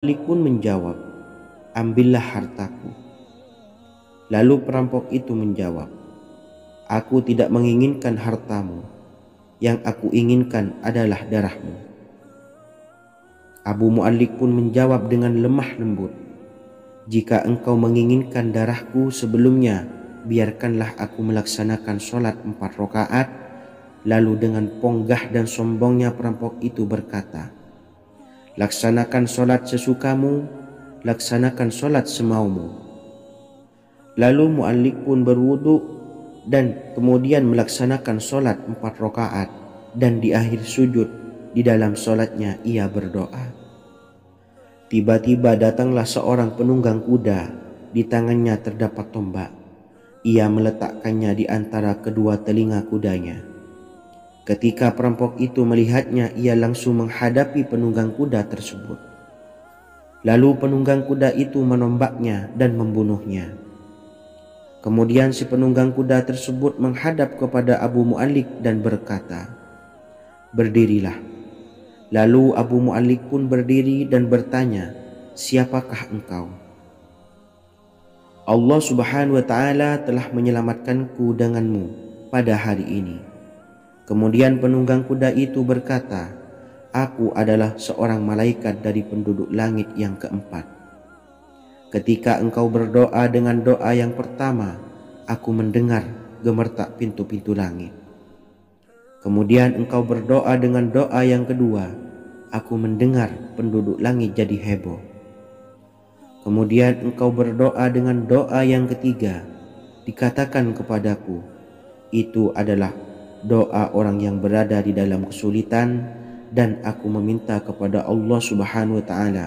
Malik pun menjawab, "Ambillah hartaku." Lalu perampok itu menjawab, "Aku tidak menginginkan hartamu, yang aku inginkan adalah darahmu." Abu Mu'allik pun menjawab dengan lemah lembut, "Jika engkau menginginkan darahku sebelumnya, biarkanlah aku melaksanakan sholat 4 rakaat." Lalu dengan ponggah dan sombongnya perampok itu berkata, "Laksanakan sholat sesukamu, laksanakan sholat semaumu." Lalu Mu'allik pun berwudu dan kemudian melaksanakan sholat 4 rakaat, dan di akhir sujud di dalam sholatnya ia berdoa. Tiba-tiba datanglah seorang penunggang kuda, di tangannya terdapat tombak. Ia meletakkannya di antara kedua telinga kudanya. Ketika perampok itu melihatnya, ia langsung menghadapi penunggang kuda tersebut. Lalu penunggang kuda itu menombaknya dan membunuhnya. Kemudian si penunggang kuda tersebut menghadap kepada Abu Mu'allik dan berkata, "Berdirilah." Lalu Abu Mu'allik pun berdiri dan bertanya, "Siapakah engkau?" "Allah Subhanahu wa ta'ala telah menyelamatkanku denganmu pada hari ini." Kemudian penunggang kuda itu berkata, "Aku adalah seorang malaikat dari penduduk langit yang keempat. Ketika engkau berdoa dengan doa yang pertama, aku mendengar gemertak pintu-pintu langit. Kemudian engkau berdoa dengan doa yang kedua, aku mendengar penduduk langit jadi heboh. Kemudian engkau berdoa dengan doa yang ketiga, dikatakan kepadaku, itu adalah doa orang yang berada di dalam kesulitan, dan aku meminta kepada Allah Subhanahu wa ta'ala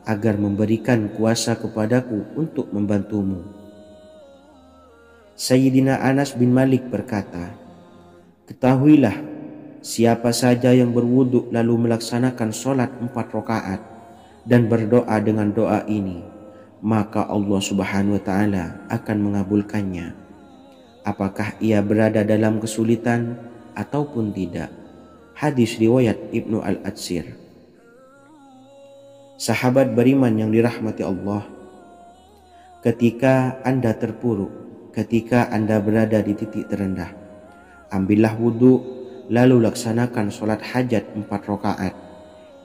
agar memberikan kuasa kepadaku untuk membantumu." Sayyidina Anas bin Malik berkata, "Ketahuilah, siapa saja yang berwudu lalu melaksanakan sholat 4 rakaat dan berdoa dengan doa ini, maka Allah Subhanahu wa ta'ala akan mengabulkannya, apakah ia berada dalam kesulitan ataupun tidak." Hadis riwayat Ibnu Al-Atsir. Sahabat beriman yang dirahmati Allah, ketika Anda terpuruk, ketika Anda berada di titik terendah, ambillah wudhu, lalu laksanakan sholat hajat 4 rakaat.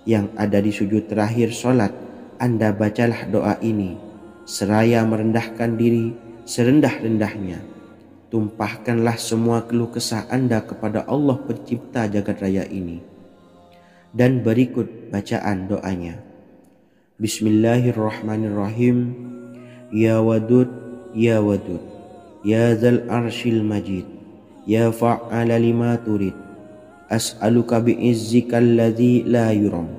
Yang ada di sujud terakhir sholat, Anda bacalah doa ini, seraya merendahkan diri serendah-rendahnya. Tumpahkanlah semua keluh kesah Anda kepada Allah pencipta jagat raya ini. Dan berikut bacaan doanya. Bismillahirrahmanirrahim. Ya Wadud, Ya Wadud, Ya Dzal Arsyil Majid, Ya Fa'ala lima turid, as'aluka bi'izzikal ladzi la yuram,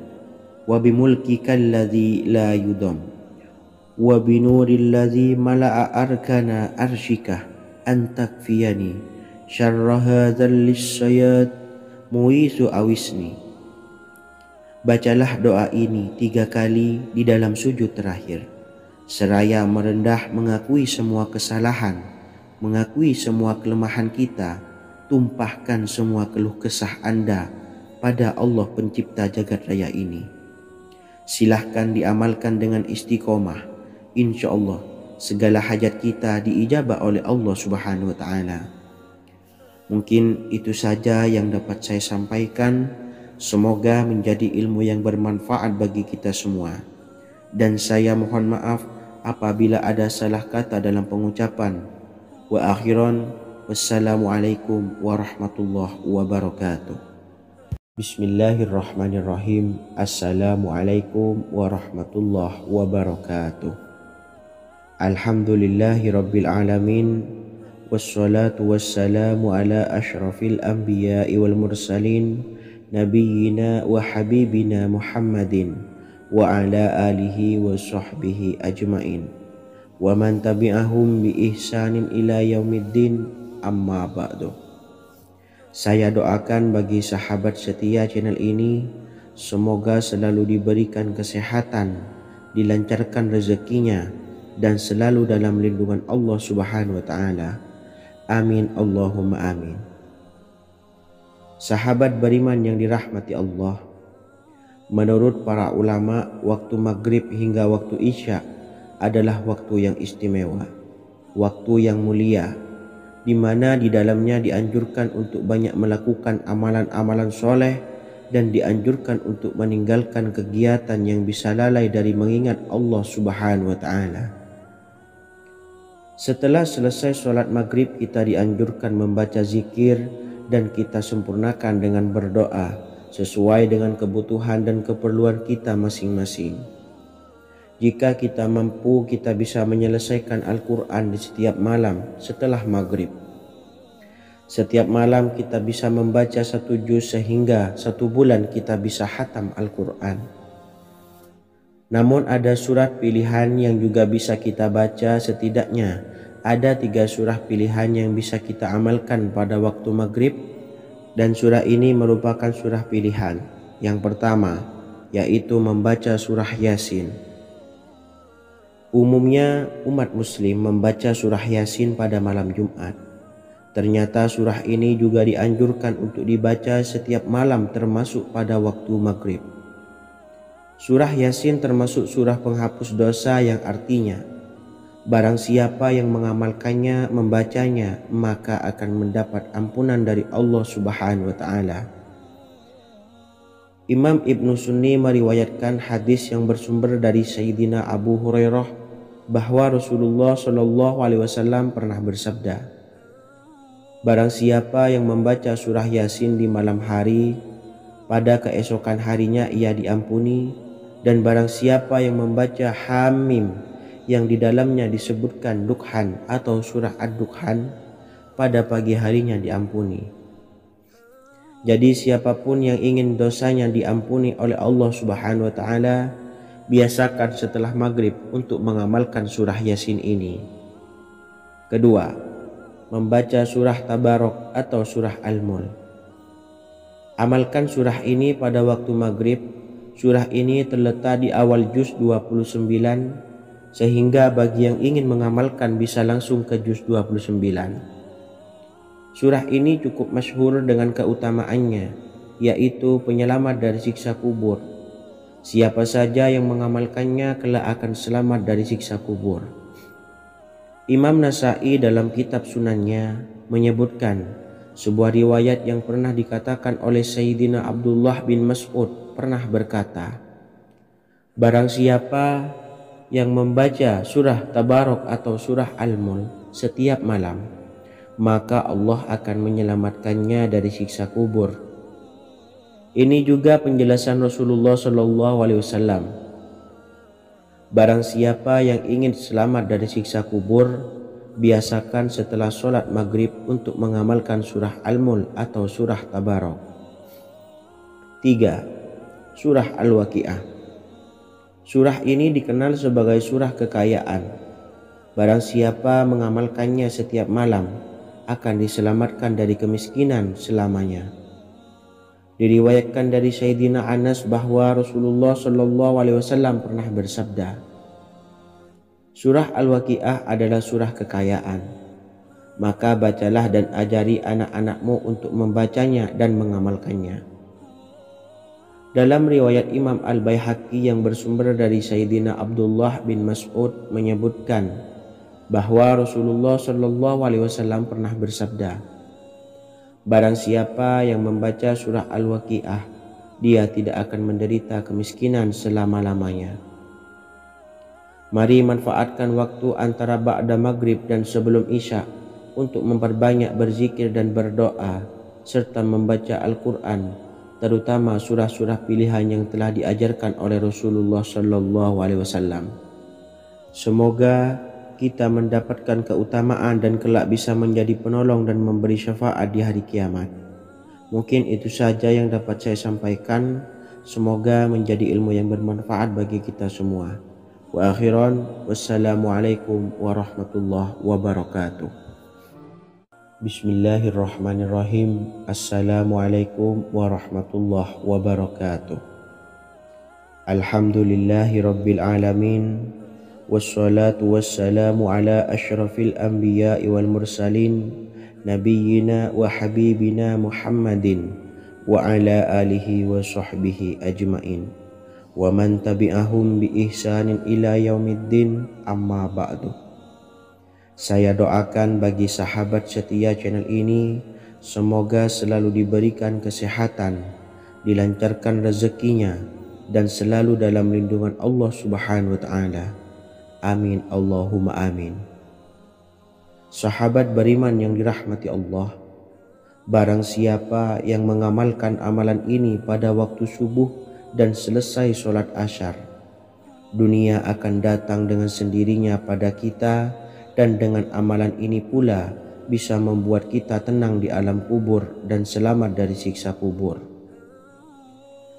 wa bimulkikal ladzi la yudam, wa binuril ladzi mala'a arkana arsyikah, an takfiyani syarra hadzal lisyayat muisu awisni. Bacalah doa ini 3 kali di dalam sujud terakhir, seraya merendah mengakui semua kesalahan, mengakui semua kelemahan kita. Tumpahkan semua keluh kesah Anda pada Allah pencipta jagat raya ini. Silahkan diamalkan dengan istiqomah. Insya Allah segala hajat kita diijabah oleh Allah Subhanahu wa ta'ala. Mungkin itu saja yang dapat saya sampaikan. Semoga menjadi ilmu yang bermanfaat bagi kita semua. Dan saya mohon maaf apabila ada salah kata dalam pengucapan. Wa akhiran, wassalamualaikum warahmatullahi wabarakatuh. Bismillahirrahmanirrahim. Assalamualaikum warahmatullahi wabarakatuh. Alhamdulillahi rabbil alamin, wassalatu wassalamu ala ashrafil anbiya'i wal mursalin, nabiyyina wa habibina Muhammadin wa ala alihi wa sahbihi ajmain, wa man tabi'ahum bi ihsanin ila yaumiddin, amma ba'du. Saya doakan bagi sahabat setia channel ini, semoga selalu diberikan kesehatan, dilancarkan rezekinya, dan selalu dalam lindungan Allah Subhanahu wa ta'ala. Amin Allahumma amin. Sahabat beriman yang dirahmati Allah, Menurut para ulama, waktu maghrib hingga waktu isya adalah waktu yang istimewa, waktu yang mulia, di mana di dalamnya dianjurkan untuk banyak melakukan amalan-amalan soleh dan dianjurkan untuk meninggalkan kegiatan yang bisa lalai dari mengingat Allah Subhanahu wa Ta'ala. Setelah selesai sholat maghrib, kita dianjurkan membaca zikir dan kita sempurnakan dengan berdoa sesuai dengan kebutuhan dan keperluan kita masing-masing. Jika kita mampu, kita bisa menyelesaikan Al-Quran di setiap malam setelah maghrib. Setiap malam kita bisa membaca 1 juz sehingga 1 bulan kita bisa khatam Al-Quran. Namun ada surat pilihan yang juga bisa kita baca. Setidaknya ada 3 surah pilihan yang bisa kita amalkan pada waktu maghrib, dan surah ini merupakan surah pilihan. Yang pertama yaitu membaca surah Yasin. Umumnya umat muslim membaca surah Yasin pada malam Jumat. Ternyata surah ini juga dianjurkan untuk dibaca setiap malam termasuk pada waktu maghrib. Surah Yasin termasuk surah penghapus dosa yang artinya barang siapa yang mengamalkannya, membacanya, maka akan mendapat ampunan dari Allah Subhanahu wa Ta'ala. Imam Ibnu Sunni meriwayatkan hadis yang bersumber dari Sayyidina Abu Hurairah bahwa Rasulullah Shallallahu Alaihi Wasallam pernah bersabda, barang siapa yang membaca surah Yasin di malam hari, pada keesokan harinya ia diampuni, dan barang siapa yang membaca Hamim yang di dalamnya disebutkan Dukhan atau surah Ad-Dukhan, pada pagi harinya diampuni. Jadi siapapun yang ingin dosanya diampuni oleh Allah Subhanahu wa Ta'ala, biasakan setelah maghrib untuk mengamalkan surah Yasin ini. Kedua, membaca surah Tabarok atau surah Al-Mulk. Amalkan surah ini pada waktu maghrib. Surah ini terletak di awal juz 29, sehingga bagi yang ingin mengamalkan bisa langsung ke juz 29. Surah ini cukup masyhur dengan keutamaannya, yaitu penyelamat dari siksa kubur. Siapa saja yang mengamalkannya kelak akan selamat dari siksa kubur. Imam Nasai dalam kitab Sunannya menyebutkan sebuah riwayat yang pernah dikatakan oleh Sayyidina Abdullah bin Mas'ud pernah berkata, barang siapa yang membaca surah Tabarok atau surah Al-Mulk setiap malam, maka Allah akan menyelamatkannya dari siksa kubur. Ini juga penjelasan Rasulullah Shallallahu Alaihi Wasallam. Barang siapa yang ingin selamat dari siksa kubur, biasakan setelah sholat maghrib untuk mengamalkan surah Al-Mulk atau surah Tabarok. 3. Surah Al-Waqi'ah. Surah ini dikenal sebagai surah kekayaan. Barang siapa mengamalkannya setiap malam akan diselamatkan dari kemiskinan selamanya. Diriwayatkan dari Sayyidina Anas bahwa Rasulullah Shallallahu Alaihi Wasallam pernah bersabda, surah Al-Waqi'ah adalah surah kekayaan. Maka bacalah dan ajari anak-anakmu untuk membacanya dan mengamalkannya. Dalam riwayat Imam Al-Baihaqi yang bersumber dari Sayyidina Abdullah bin Mas'ud menyebutkan bahwa Rasulullah Shallallahu Alaihi Wasallam pernah bersabda, barang siapa yang membaca surah Al-Waqi'ah, dia tidak akan menderita kemiskinan selama-lamanya. Mari manfaatkan waktu antara ba'da maghrib dan sebelum isya untuk memperbanyak berzikir dan berdoa serta membaca Al-Quran, terutama surah-surah pilihan yang telah diajarkan oleh Rasulullah Shallallahu Alaihi Wasallam. Semoga kita mendapatkan keutamaan dan kelak bisa menjadi penolong dan memberi syafaat di hari kiamat. Mungkin itu saja yang dapat saya sampaikan. Semoga menjadi ilmu yang bermanfaat bagi kita semua. Wa akhiran, wassalamualaikum warahmatullahi wabarakatuh. Bismillahirrahmanirrahim. Assalamualaikum warahmatullahi wabarakatuh. Alhamdulillahi rabbil alamin. Wassalatu wassalamu ala ashrafil anbiya'i wal mursalin, nabiyyina wa habibina Muhammadin wa ala alihi wa sahbihi ajmain. wa man tabi'ahum bi ihsanin ila yaumiddin, amma ba'du. Saya doakan bagi sahabat setia channel ini, semoga selalu diberikan kesehatan, dilancarkan rezekinya, dan selalu dalam lindungan Allah Subhanahu wa Ta'ala. Amin Allahumma amin. Sahabat beriman yang dirahmati Allah, barang siapa yang mengamalkan amalan ini pada waktu subuh dan selesai sholat asyar, dunia akan datang dengan sendirinya pada kita, dan dengan amalan ini pula bisa membuat kita tenang di alam kubur dan selamat dari siksa kubur.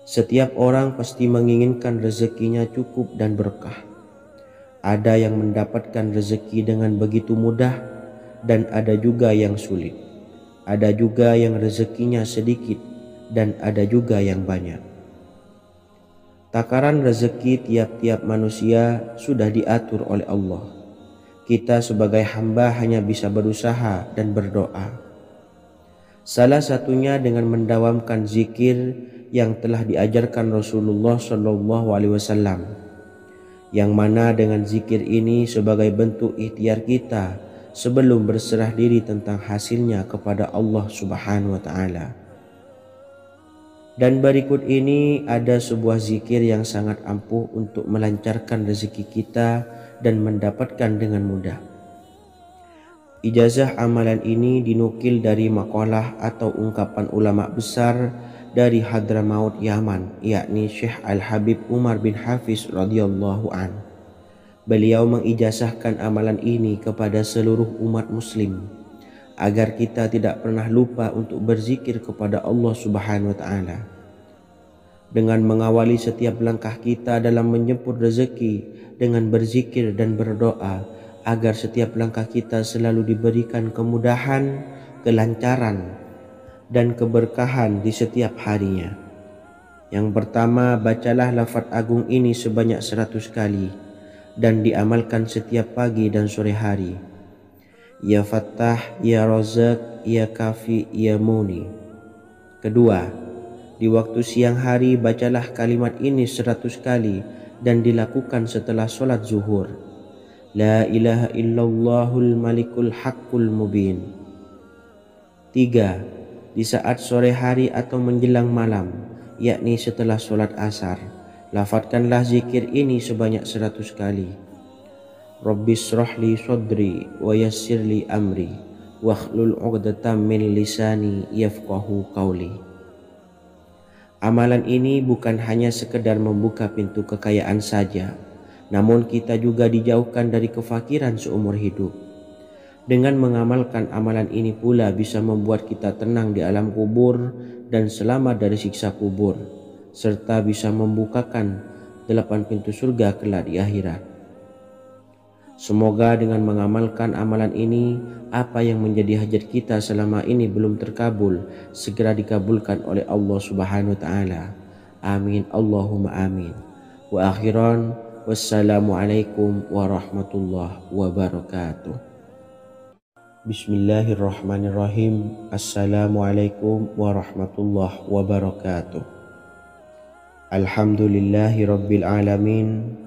Setiap orang pasti menginginkan rezekinya cukup dan berkah. Ada yang mendapatkan rezeki dengan begitu mudah, dan ada juga yang sulit. Ada juga yang rezekinya sedikit, dan ada juga yang banyak. Takaran rezeki tiap-tiap manusia sudah diatur oleh Allah. Kita sebagai hamba hanya bisa berusaha dan berdoa. Salah satunya dengan mendawamkan zikir yang telah diajarkan Rasulullah SAW, yang mana dengan zikir ini sebagai bentuk ikhtiar kita sebelum berserah diri tentang hasilnya kepada Allah Subhanahu wa Ta'ala. Dan berikut ini ada sebuah zikir yang sangat ampuh untuk melancarkan rezeki kita dan mendapatkan dengan mudah. Ijazah amalan ini dinukil dari makalah atau ungkapan ulama besar dari Hadramaut Yaman, yakni Syekh Al-Habib Umar bin Hafiz radhiyallahu an. Beliau mengijazahkan amalan ini kepada seluruh umat muslim agar kita tidak pernah lupa untuk berzikir kepada Allah Subhanahu wa Ta'ala. Dengan mengawali setiap langkah kita dalam menjemput rezeki dengan berzikir dan berdoa agar setiap langkah kita selalu diberikan kemudahan, kelancaran, dan keberkahan di setiap harinya. Yang pertama, bacalah lafaz agung ini sebanyak 100 kali dan diamalkan setiap pagi dan sore hari. Ya Fattah, Ya Razak, Ya Kafi, Ya Muni. Kedua, di waktu siang hari bacalah kalimat ini 100 kali dan dilakukan setelah sholat zuhur. La ilaha illallahul malikul haqqul mubin. 3. Di saat sore hari atau menjelang malam, yakni setelah sholat asar, lafadzkanlah zikir ini sebanyak 100 kali. Rabbis shrahli sodri wa yassirli amri wakhlul 'uqdatam min lisani yafqahu qawli. Amalan ini bukan hanya sekedar membuka pintu kekayaan saja, namun kita juga dijauhkan dari kefakiran seumur hidup. Dengan mengamalkan amalan ini pula bisa membuat kita tenang di alam kubur dan selamat dari siksa kubur, serta bisa membukakan 8 pintu surga kelak di akhirat. Semoga dengan mengamalkan amalan ini, apa yang menjadi hajat kita selama ini belum terkabul, segera dikabulkan oleh Allah Subhanahu wa Ta'ala. Amin Allahumma amin. Wa akhiran, wassalamualaikum warahmatullahi wabarakatuh. Bismillahirrahmanirrahim. Assalamualaikum warahmatullahi wabarakatuh. Alhamdulillahi rabbil alamin.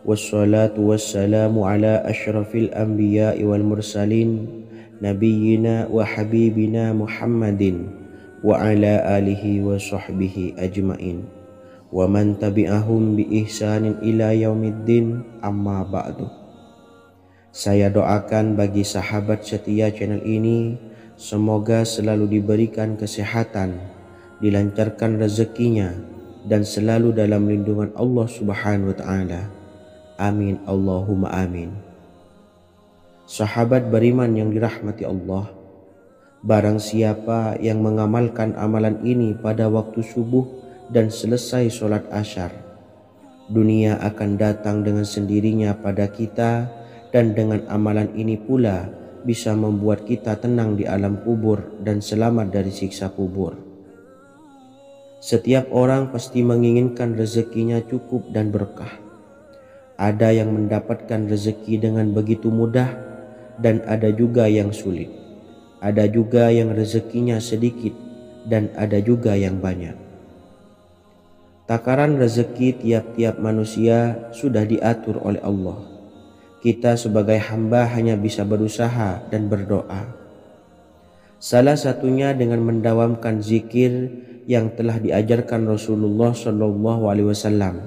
Wassalatu wassalamu ala ashrafil anbiya'i wal mursalin, nabiyyina wa habibina Muhammadin wa ala alihi wa sahbihi ajmain, wa man tabi'ahum bi ihsanin ila yaumiddin, amma ba'du. Saya doakan bagi sahabat setia channel ini, semoga selalu diberikan kesehatan, dilancarkan rezekinya, dan selalu dalam lindungan Allah Subhanahu wa Ta'ala. Amin Allahumma amin. Sahabat beriman yang dirahmati Allah, barang siapa yang mengamalkan amalan ini pada waktu subuh dan selesai sholat asyar, dunia akan datang dengan sendirinya pada kita, dan dengan amalan ini pula bisa membuat kita tenang di alam kubur dan selamat dari siksa kubur. Setiap orang pasti menginginkan rezekinya cukup dan berkah. Ada yang mendapatkan rezeki dengan begitu mudah, dan ada juga yang sulit. Ada juga yang rezekinya sedikit, dan ada juga yang banyak. Takaran rezeki tiap-tiap manusia sudah diatur oleh Allah. Kita sebagai hamba hanya bisa berusaha dan berdoa. Salah satunya dengan mendawamkan zikir yang telah diajarkan Rasulullah SAW,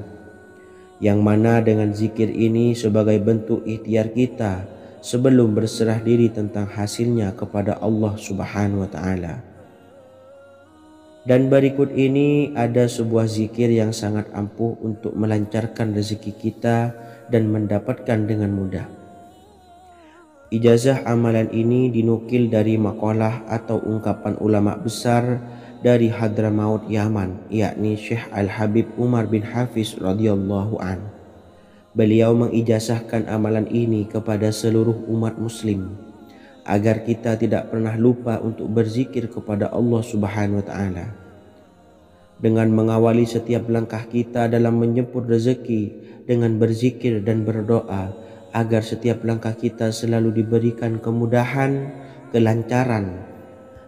yang mana dengan zikir ini sebagai bentuk ikhtiar kita sebelum berserah diri tentang hasilnya kepada Allah Subhanahu wa Ta'ala. Dan berikut ini ada sebuah zikir yang sangat ampuh untuk melancarkan rezeki kita dan mendapatkan dengan mudah. Ijazah amalan ini dinukil dari makalah atau ungkapan ulama besar dari Hadramaut Yaman, yakni Syekh Al-Habib Umar bin Hafiz radhiyallahu an. Beliau mengijazahkan amalan ini kepada seluruh umat muslim agar kita tidak pernah lupa untuk berzikir kepada Allah Subhanahu wa Ta'ala. Dengan mengawali setiap langkah kita dalam menjemput rezeki dengan berzikir dan berdoa agar setiap langkah kita selalu diberikan kemudahan, kelancaran,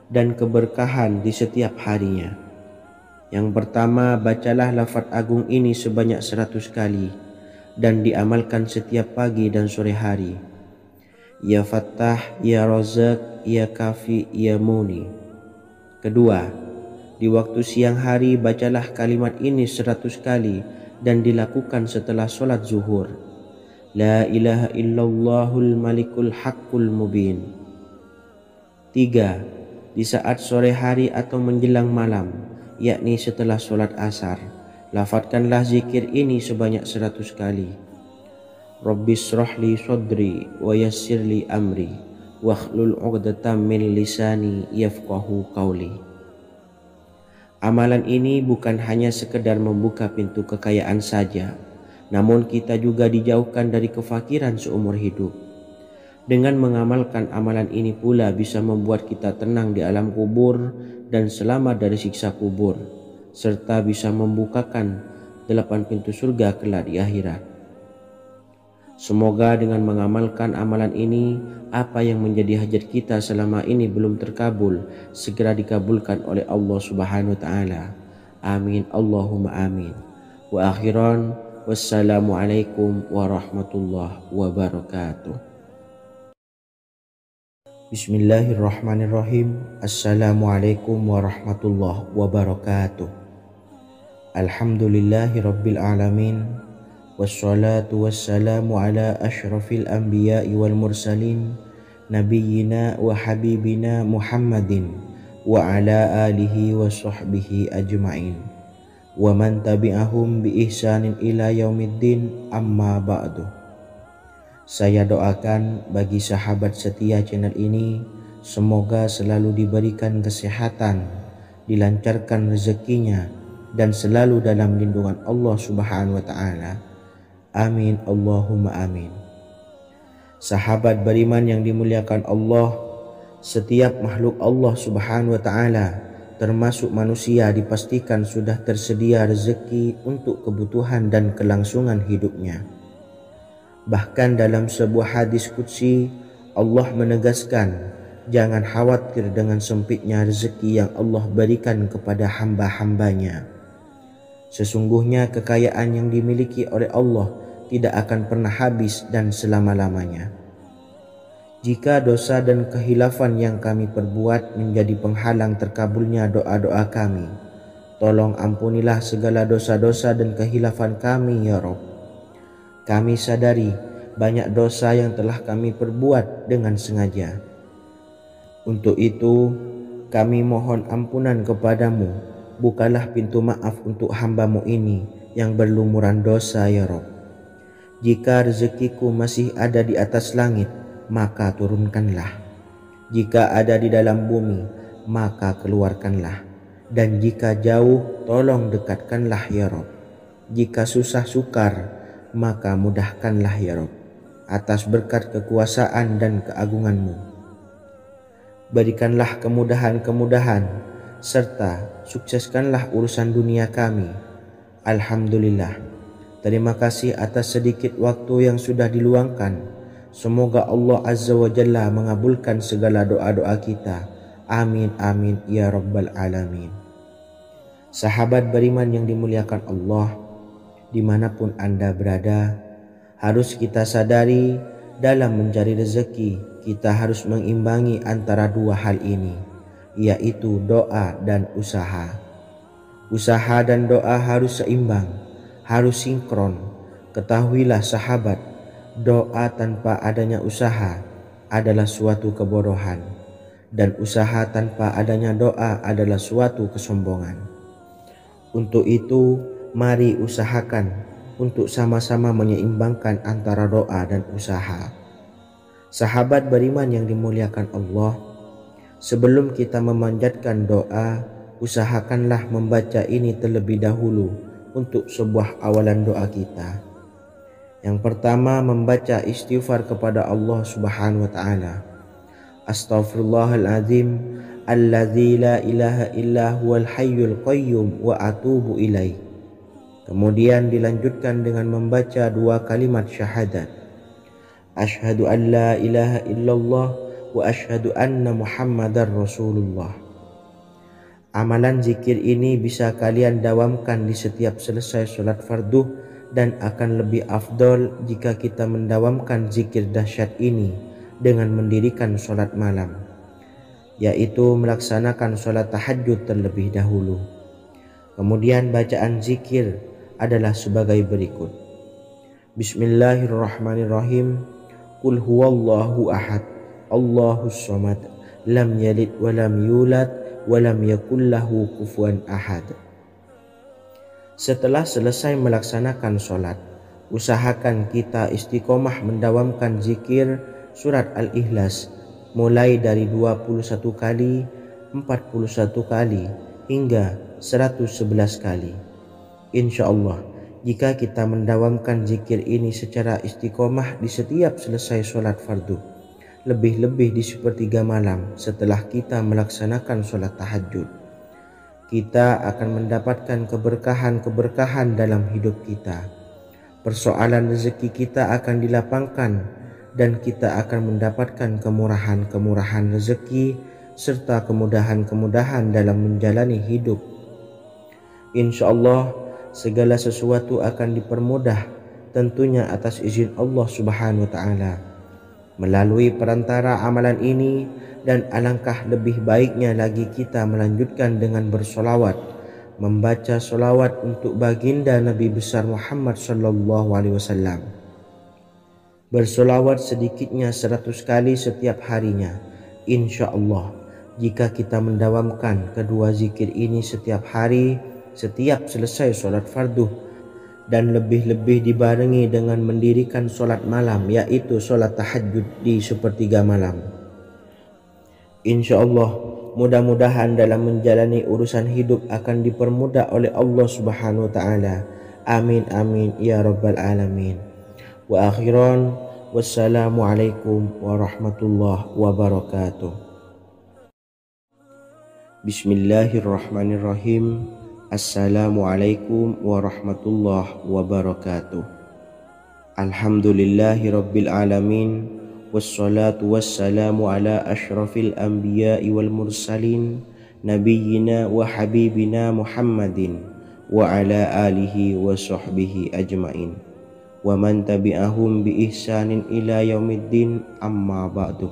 dan keberkahan di setiap harinya. Yang pertama, bacalah lafaz agung ini sebanyak 100 kali dan diamalkan setiap pagi dan sore hari. Ya Fattah, Ya Razak, Ya Kafi, Ya Muni. Kedua, di waktu siang hari bacalah kalimat ini 100 kali dan dilakukan setelah sholat zuhur. La ilaha illallahul malikul haqqul mubin. Tiga, di saat sore hari atau menjelang malam, yakni setelah sholat asar, lafadzkanlah zikir ini sebanyak 100 kali. Rabbishrahli sodri wa yassirli amri wakhlul 'uqdatam min lisani yafqahu qawli. Amalan ini bukan hanya sekedar membuka pintu kekayaan saja, namun kita juga dijauhkan dari kefakiran seumur hidup. Dengan mengamalkan amalan ini pula bisa membuat kita tenang di alam kubur dan selamat dari siksa kubur, serta bisa membukakan 8 pintu surga kelak di akhirat. Semoga dengan mengamalkan amalan ini, apa yang menjadi hajat kita selama ini belum terkabul, segera dikabulkan oleh Allah Subhanahu wa Ta'ala. Amin, Allahumma amin. Wa akhiran, wassalamualaikum warahmatullahi wabarakatuh. Bismillahirrahmanirrahim. Assalamualaikum warahmatullahi wabarakatuh. Alhamdulillahi rabbil alamin. Wassalatu wassalamu ala ashrafil anbiya'i wal mursalin nabiyyina wa habibina Muhammadin wa ala alihi wa sahbihi ajma'in wa man tabi'ahum bi ihsanin ila yaumiddin, amma ba'du. Saya doakan bagi sahabat setia channel ini, semoga selalu diberikan kesehatan, dilancarkan rezekinya, dan selalu dalam lindungan Allah Subhanahu wa Ta'ala. Amin, Allahumma amin. Sahabat beriman yang dimuliakan Allah, setiap makhluk Allah Subhanahu wa Ta'ala termasuk manusia dipastikan sudah tersedia rezeki untuk kebutuhan dan kelangsungan hidupnya. Bahkan dalam sebuah hadis qudsi, Allah menegaskan, jangan khawatir dengan sempitnya rezeki yang Allah berikan kepada hamba-hambanya. Sesungguhnya kekayaan yang dimiliki oleh Allah tidak akan pernah habis dan selama-lamanya. Jika dosa dan kehilafan yang kami perbuat menjadi penghalang terkabulnya doa-doa kami, tolong ampunilah segala dosa-dosa dan kehilafan kami ya Rabb. Kami sadari banyak dosa yang telah kami perbuat dengan sengaja. Untuk itu kami mohon ampunan kepadamu. Bukalah pintu maaf untuk hamba-Mu ini yang berlumuran dosa ya Rabb. Jika rezekiku masih ada di atas langit, maka turunkanlah. Jika ada di dalam bumi, maka keluarkanlah. Dan jika jauh, tolong dekatkanlah ya Rabb. Jika susah sukar, maka mudahkanlah ya Rabb, atas berkat kekuasaan dan keagungan-Mu. Berikanlah kemudahan-kemudahan serta sukseskanlah urusan dunia kami. Alhamdulillah. Terima kasih atas sedikit waktu yang sudah diluangkan. Semoga Allah Azza wa Jalla mengabulkan segala doa-doa kita. Amin amin ya rabbal alamin. Sahabat beriman yang dimuliakan Allah, dimanapun Anda berada, harus kita sadari dalam mencari rezeki kita harus mengimbangi antara dua hal ini, yaitu doa dan usaha. Usaha dan doa harus seimbang, harus sinkron. Ketahuilah sahabat, doa tanpa adanya usaha adalah suatu kebodohan, dan usaha tanpa adanya doa adalah suatu kesombongan. Untuk itu, mari usahakan untuk sama-sama menyeimbangkan antara doa dan usaha. Sahabat beriman yang dimuliakan Allah, sebelum kita memanjatkan doa, usahakanlah membaca ini terlebih dahulu untuk sebuah awalan doa kita. Yang pertama, membaca istighfar kepada Allah Subhanahu wa taala. Astaghfirullahaladzim alladzi la ilaha illa huwal hayyul qayyum wa atubu ilaih. Kemudian dilanjutkan dengan membaca dua kalimat syahadat. Asyhadu an la ilaha illallah wa asyhadu anna muhammadar rasulullah. Amalan zikir ini bisa kalian dawamkan di setiap selesai sholat fardu, dan akan lebih afdol jika kita mendawamkan zikir dahsyat ini dengan mendirikan sholat malam, yaitu melaksanakan sholat tahajud terlebih dahulu. Kemudian bacaan zikir adalah sebagai berikut. Bismillahirrahmanirrahim. Qul huwallahu ahad, Allahus samad, lam yalid wa lam yulad wa lam yakul lahu kufuwan ahad. Setelah selesai melaksanakan sholat, usahakan kita istiqomah mendawamkan zikir surat Al-Ikhlas mulai dari 21 kali, 41 kali, hingga 111 kali. Insya Allah, jika kita mendawamkan zikir ini secara istiqomah di setiap selesai sholat fardu, lebih-lebih di sepertiga malam setelah kita melaksanakan sholat tahajud, kita akan mendapatkan keberkahan-keberkahan dalam hidup kita. Persoalan rezeki kita akan dilapangkan, dan kita akan mendapatkan kemurahan-kemurahan rezeki serta kemudahan-kemudahan dalam menjalani hidup. Insya Allah segala sesuatu akan dipermudah, tentunya atas izin Allah Subhanahu wa taala melalui perantara amalan ini. Dan alangkah lebih baiknya lagi kita melanjutkan dengan bersolawat, membaca solawat untuk baginda Nabi besar Muhammad sallallahu alaihi wasallam. Bersolawat sedikitnya 100 kali setiap harinya. Insya Allah, jika kita mendawamkan kedua zikir ini setiap hari, setiap selesai sholat fardu, dan lebih-lebih dibarengi dengan mendirikan sholat malam, yaitu sholat tahajud di sepertiga malam, insya Allah mudah-mudahan dalam menjalani urusan hidup akan dipermudah oleh Allah Subhanahu wa taala. Amin amin ya rabbal alamin. Wa akhiran, wassalamualaikum warahmatullahi wabarakatuh. Bismillahirrahmanirrahim. Assalamualaikum warahmatullahi wabarakatuh. Alhamdulillahi rabbil alamin. Wassalatu wassalamu ala ashrafil anbiya'i wal mursalin, nabiyyina wa habibina Muhammadin wa ala alihi wa sahbihi ajmain, wa man tabi'ahum bi ihsanin ila yaumiddin, amma ba'du.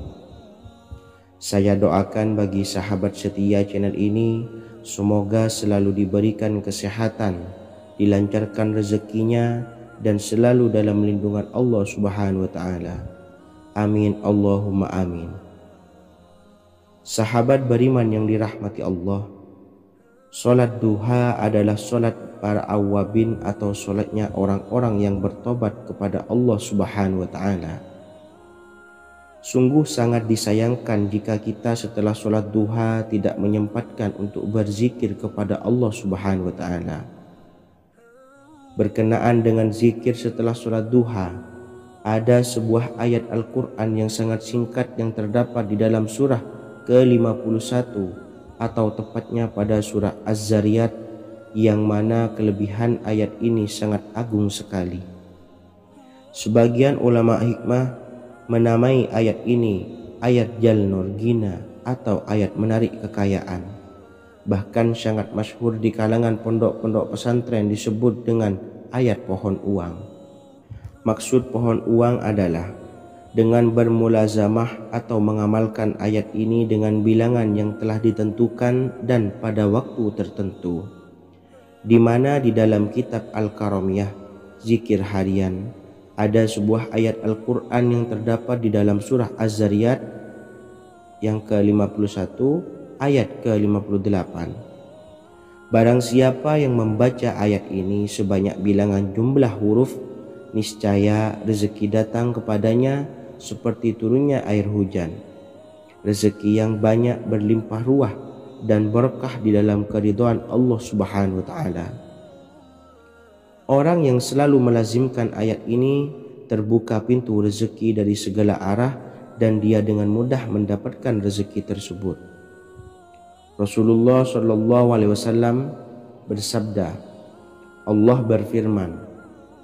Saya doakan bagi sahabat setia channel ini, semoga selalu diberikan kesehatan, dilancarkan rezekinya, dan selalu dalam lindungan Allah Subhanahu wa taala. Amin Allahumma amin. Sahabat beriman yang dirahmati Allah, sholat duha adalah sholat para awabin atau sholatnya orang-orang yang bertobat kepada Allah Subhanahu wa ta'ala. Sungguh sangat disayangkan jika kita setelah sholat duha tidak menyempatkan untuk berzikir kepada Allah Subhanahu wa ta'ala. Berkenaan dengan zikir setelah sholat duha, ada sebuah ayat Al-Quran yang sangat singkat yang terdapat di dalam surah ke-51 atau tepatnya pada surah Az-Zariyat, yang mana kelebihan ayat ini sangat agung sekali. Sebagian ulama hikmah menamai ayat ini ayat Jalnur Gina atau ayat menarik kekayaan. Bahkan sangat masyhur di kalangan pondok-pondok pesantren disebut dengan ayat pohon uang. Maksud pohon uang adalah dengan bermulazamah atau mengamalkan ayat ini dengan bilangan yang telah ditentukan dan pada waktu tertentu, di mana di dalam kitab Al-Karamiyah Zikir Harian ada sebuah ayat Al-Quran yang terdapat di dalam surah Az-Zariyat yang ke-51 ayat ke-58. Barang siapa yang membaca ayat ini sebanyak bilangan jumlah huruf, niscaya rezeki datang kepadanya seperti turunnya air hujan. Rezeki yang banyak berlimpah ruah dan berkah di dalam keridhaan Allah Subhanahu wa taala. Orang yang selalu melazimkan ayat ini terbuka pintu rezeki dari segala arah dan dia dengan mudah mendapatkan rezeki tersebut. Rasulullah SAW bersabda, Allah berfirman,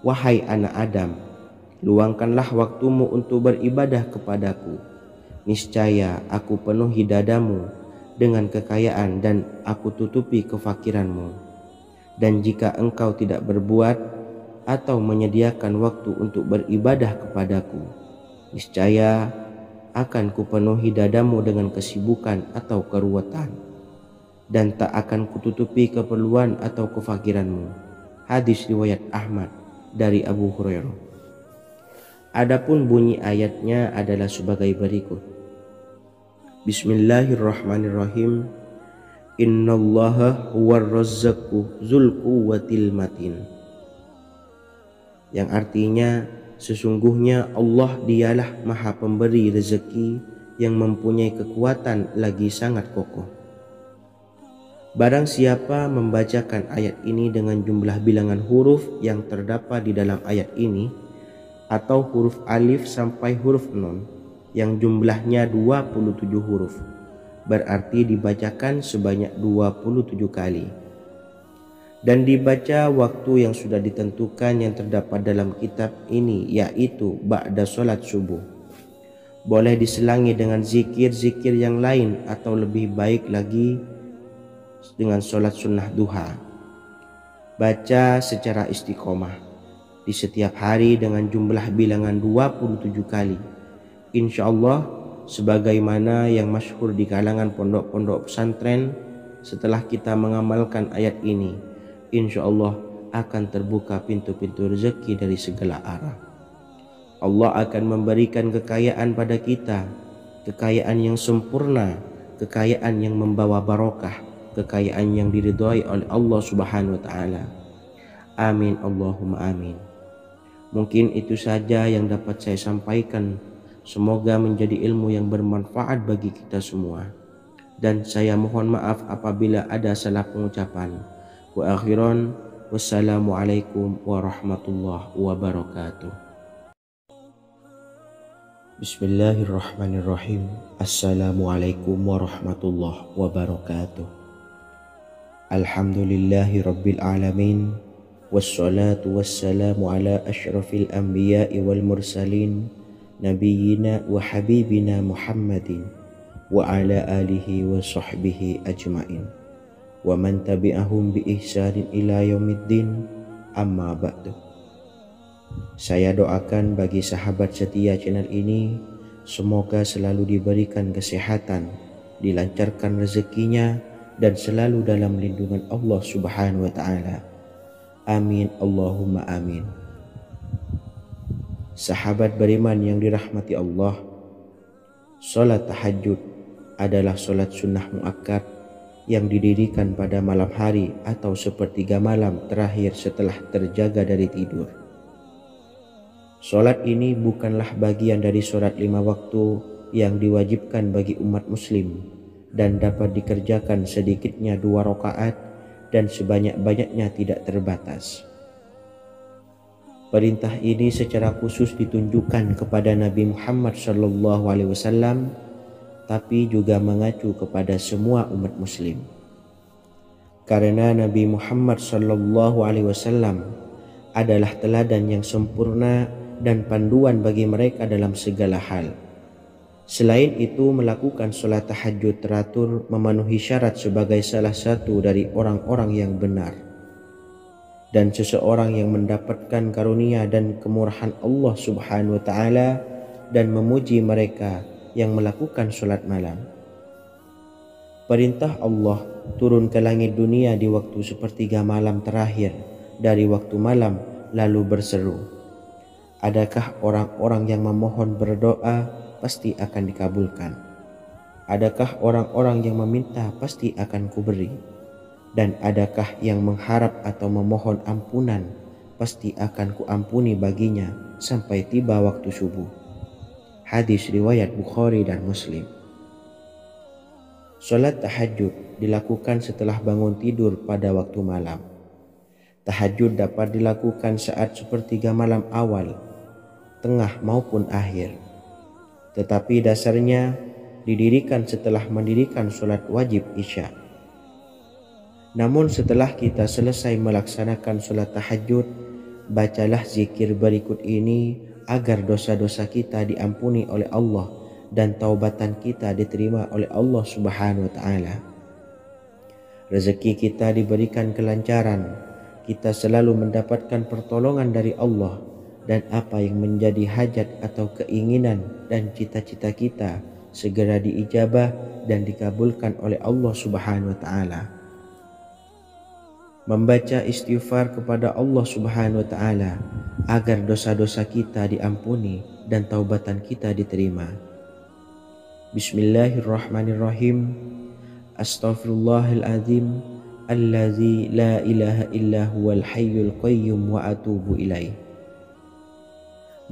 "Wahai anak Adam, luangkanlah waktumu untuk beribadah kepadaku. Niscaya aku penuhi dadamu dengan kekayaan dan aku tutupi kefakiranmu. Dan jika engkau tidak berbuat atau menyediakan waktu untuk beribadah kepadaku, niscaya akan kupenuhi dadamu dengan kesibukan atau keruwetan, dan tak akan kututupi keperluan atau kefakiranmu." Hadis riwayat Ahmad dari Abu Hurairah. Adapun bunyi ayatnya adalah sebagai berikut. Bismillahirrahmanirrahim. Innallaha huwar razzaqu dzul quwwatil matin. Yang artinya, sesungguhnya Allah dialah Maha Pemberi rezeki yang mempunyai kekuatan lagi sangat kokoh. Barang siapa membacakan ayat ini dengan jumlah bilangan huruf yang terdapat di dalam ayat ini, atau huruf alif sampai huruf nun yang jumlahnya 27 huruf, berarti dibacakan sebanyak 27 kali, dan dibaca waktu yang sudah ditentukan yang terdapat dalam kitab ini, yaitu ba'da sholat subuh. Boleh diselangi dengan zikir-zikir yang lain atau lebih baik lagi dengan sholat sunnah duha. Baca secara istiqomah di setiap hari dengan jumlah bilangan 27 kali. Insya Allah, sebagaimana yang masyhur di kalangan pondok-pondok pesantren, setelah kita mengamalkan ayat ini, insya Allah akan terbuka pintu-pintu rezeki dari segala arah. Allah akan memberikan kekayaan pada kita, kekayaan yang sempurna, kekayaan yang membawa barokah, kekayaan yang diridhai oleh Allah Subhanahu wa taala. Amin Allahumma amin. Mungkin itu saja yang dapat saya sampaikan. Semoga menjadi ilmu yang bermanfaat bagi kita semua. Dan saya mohon maaf apabila ada salah pengucapan. Wa akhiran, wassalamualaikum warahmatullahi wabarakatuh. Bismillahirrahmanirrahim. Assalamualaikum warahmatullahi wabarakatuh. Alhamdulillahi rabbil alamin. Wassalatu wassalamu ala ashrafil anbiya'i wal mursalin, nabiyyina wa habibina Muhammadin wa ala alihi wa sahbihi ajmain wa man tabi'ahum bi ihsanin ila yaumiddin, amma ba'du. Saya doakan bagi sahabat setia channel ini, semoga selalu diberikan kesehatan, dilancarkan rezekinya, dan selalu dalam lindungan Allah Subhanahu wa ta'ala. Amin Allahumma amin. Sahabat beriman yang dirahmati Allah, salat tahajud adalah salat sunnah muakkad yang didirikan pada malam hari atau sepertiga malam terakhir setelah terjaga dari tidur. Salat ini bukanlah bagian dari salat 5 waktu yang diwajibkan bagi umat muslim dan dapat dikerjakan sedikitnya 2 rakaat dan sebanyak-banyaknya tidak terbatas. Perintah ini secara khusus ditunjukkan kepada Nabi Muhammad SAW, tapi juga mengacu kepada semua umat muslim. Karena Nabi Muhammad SAW adalah teladan yang sempurna dan panduan bagi mereka dalam segala hal. Selain itu, melakukan sholat tahajud teratur memenuhi syarat sebagai salah satu dari orang-orang yang benar. Dan seseorang yang mendapatkan karunia dan kemurahan Allah Subhanahu wa Ta'ala dan memuji mereka yang melakukan sholat malam. Perintah Allah turun ke langit dunia di waktu sepertiga malam terakhir dari waktu malam, lalu berseru, adakah orang-orang yang memohon berdoa pasti akan dikabulkan? Adakah orang-orang yang meminta pasti akan kuberi? Dan adakah yang mengharap atau memohon ampunan pasti akan kuampuni baginya sampai tiba waktu subuh. Hadis riwayat Bukhari dan Muslim. Salat tahajud dilakukan setelah bangun tidur pada waktu malam. Tahajud dapat dilakukan saat sepertiga malam awal, tengah maupun akhir. Tetapi dasarnya didirikan setelah mendirikan salat wajib Isya. Namun setelah kita selesai melaksanakan salat tahajud, bacalah zikir berikut ini agar dosa-dosa kita diampuni oleh Allah dan taubatan kita diterima oleh Allah Subhanahu wa Ta'ala. Rezeki kita diberikan kelancaran, kita selalu mendapatkan pertolongan dari Allah, dan apa yang menjadi hajat atau keinginan dan cita-cita kita segera diijabah dan dikabulkan oleh Allah Subhanahu wa Ta'ala. Membaca istighfar kepada Allah Subhanahu wa Ta'ala agar dosa-dosa kita diampuni dan taubatan kita diterima. Bismillahirrahmanirrahim. Astaghfirullahaladzim allazi la ilaha illa huwal hayyul qayyum wa atubu ilaih.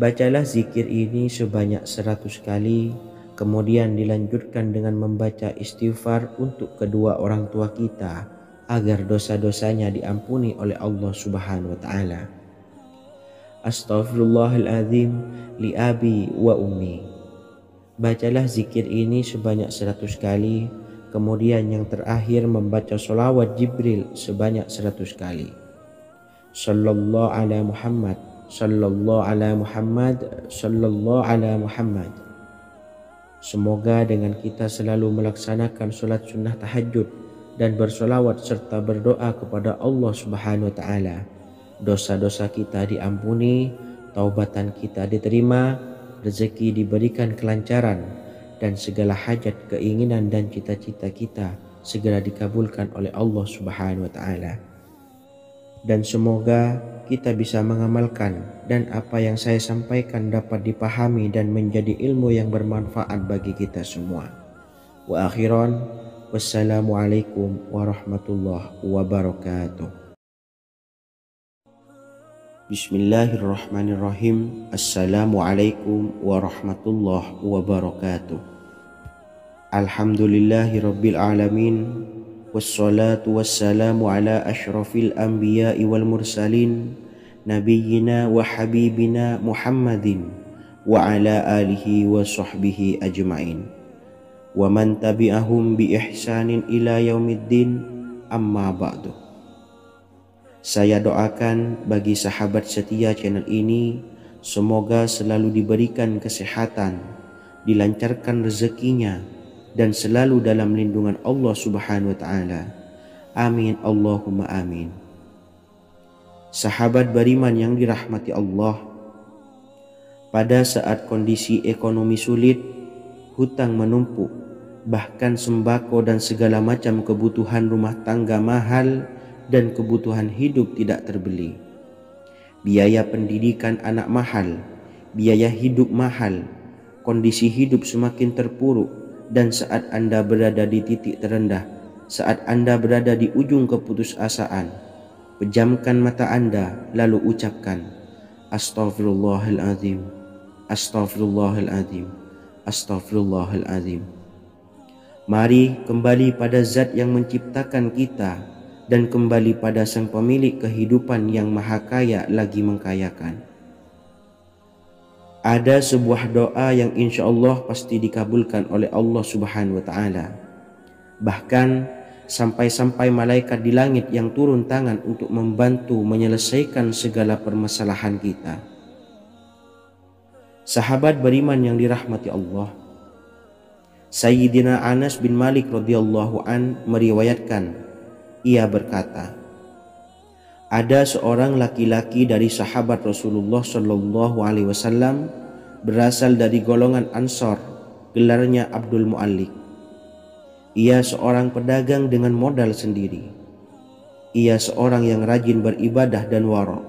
Bacalah zikir ini sebanyak 100 kali, kemudian dilanjutkan dengan membaca istighfar untuk kedua orang tua kita agar dosa-dosanya diampuni oleh Allah Subhanahu wa Ta'ala. Astaghfirullahaladzim li abi wa ummi. Bacalah zikir ini sebanyak 100 kali, kemudian yang terakhir membaca sholawat Jibril sebanyak 100 kali. Sallallahu ala Muhammad, sallallahu ala Muhammad, sallallahu ala Muhammad. Semoga dengan kita selalu melaksanakan sholat sunnah tahajud dan bersolawat serta berdoa kepada Allah Subhanahu wa Ta'ala, dosa-dosa kita diampuni, taubatan kita diterima, rezeki diberikan kelancaran, dan segala hajat, keinginan dan cita-cita kita segera dikabulkan oleh Allah Subhanahu wa Ta'ala. Dan semoga kita bisa mengamalkan dan apa yang saya sampaikan dapat dipahami dan menjadi ilmu yang bermanfaat bagi kita semua. Wa akhiran, wassalamualaikum warahmatullahi wabarakatuh. Bismillahirrahmanirrahim. Assalamualaikum warahmatullahi wabarakatuh. Alhamdulillahi rabbil alamin. Wassalatu wassalamu ala ashrafil anbiya'i wal mursalin, nabiyyina wa habibina Muhammadin wa ala alihi wa sahbihi ajma'in, wa man tabi'ahum bi ihsanin ila yaumiddin, amma ba'du. Saya doakan bagi sahabat setia channel ini, semoga selalu diberikan kesehatan, dilancarkan rezekinya, dan selalu dalam lindungan Allah Subhanahu wa Ta'ala. Amin Allahumma amin. Sahabat beriman yang dirahmati Allah, pada saat kondisi ekonomi sulit, hutang menumpuk, bahkan sembako dan segala macam kebutuhan rumah tangga mahal dan kebutuhan hidup tidak terbeli, biaya pendidikan anak mahal, biaya hidup mahal, kondisi hidup semakin terpuruk, dan saat Anda berada di titik terendah, saat Anda berada di ujung keputusasaan, pejamkan mata Anda lalu ucapkan Astaghfirullahaladzim, Astaghfirullahaladzim, Astaghfirullahaladzim. Mari kembali pada Zat yang menciptakan kita dan kembali pada Sang Pemilik kehidupan yang Maha Kaya lagi mengkayakan. Ada sebuah doa yang insya Allah pasti dikabulkan oleh Allah Subhanahu wa Ta'ala. Bahkan sampai-sampai malaikat di langit yang turun tangan untuk membantu menyelesaikan segala permasalahan kita. Sahabat beriman yang dirahmati Allah, Sayyidina Anas bin Malik radhiyallahu an meriwayatkan, ia berkata, ada seorang laki-laki dari sahabat Rasulullah Shallallahu Alaihi Wasallam berasal dari golongan Ansor, gelarnya Abdul Mu'allik. Ia seorang pedagang dengan modal sendiri. Ia seorang yang rajin beribadah dan wara'.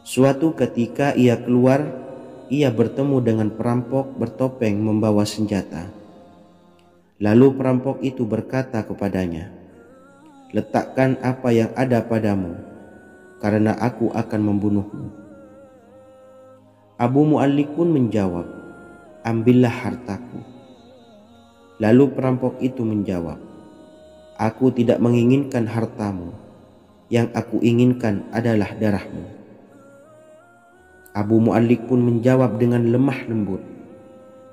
Suatu ketika ia keluar, ia bertemu dengan perampok bertopeng membawa senjata. Lalu perampok itu berkata kepadanya, letakkan apa yang ada padamu, karena aku akan membunuhmu. Abu Mu'allik pun menjawab, ambillah hartaku. Lalu perampok itu menjawab, aku tidak menginginkan hartamu, yang aku inginkan adalah darahmu. Abu Mu'allik pun menjawab dengan lemah lembut,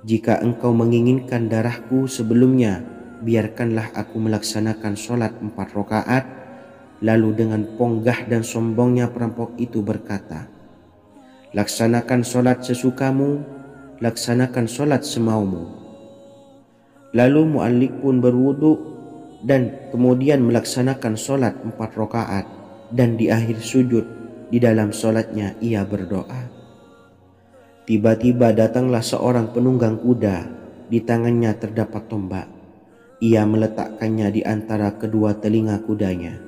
jika engkau menginginkan darahku sebelumnya, biarkanlah aku melaksanakan sholat 4 rakaat. Lalu dengan ponggah dan sombongnya perampok itu berkata, laksanakan sholat sesukamu, laksanakan sholat semaumu. Lalu Mu'allik pun berwudu dan kemudian melaksanakan sholat 4 rakaat, dan di akhir sujud di dalam sholatnya ia berdoa. Tiba-tiba datanglah seorang penunggang kuda, di tangannya terdapat tombak. Ia meletakkannya di antara kedua telinga kudanya.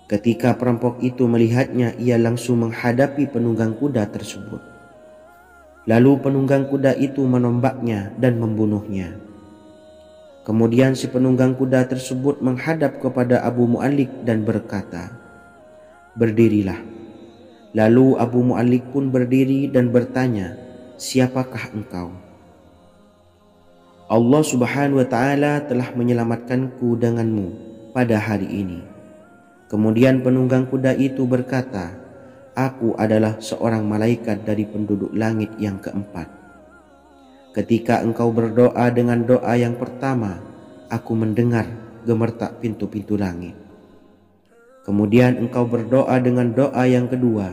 Ketika perampok itu melihatnya, ia langsung menghadapi penunggang kuda tersebut. Lalu penunggang kuda itu menombaknya dan membunuhnya. Kemudian si penunggang kuda tersebut menghadap kepada Abu Mu'allik dan berkata, berdirilah. Lalu Abu Mu'allik pun berdiri dan bertanya, siapakah engkau? Allah Subhanahu wa ta'ala telah menyelamatkanku denganmu pada hari ini. Kemudian penunggang kuda itu berkata, aku adalah seorang malaikat dari penduduk langit yang keempat. Ketika engkau berdoa dengan doa yang pertama, aku mendengar gemertak pintu-pintu langit. Kemudian engkau berdoa dengan doa yang kedua,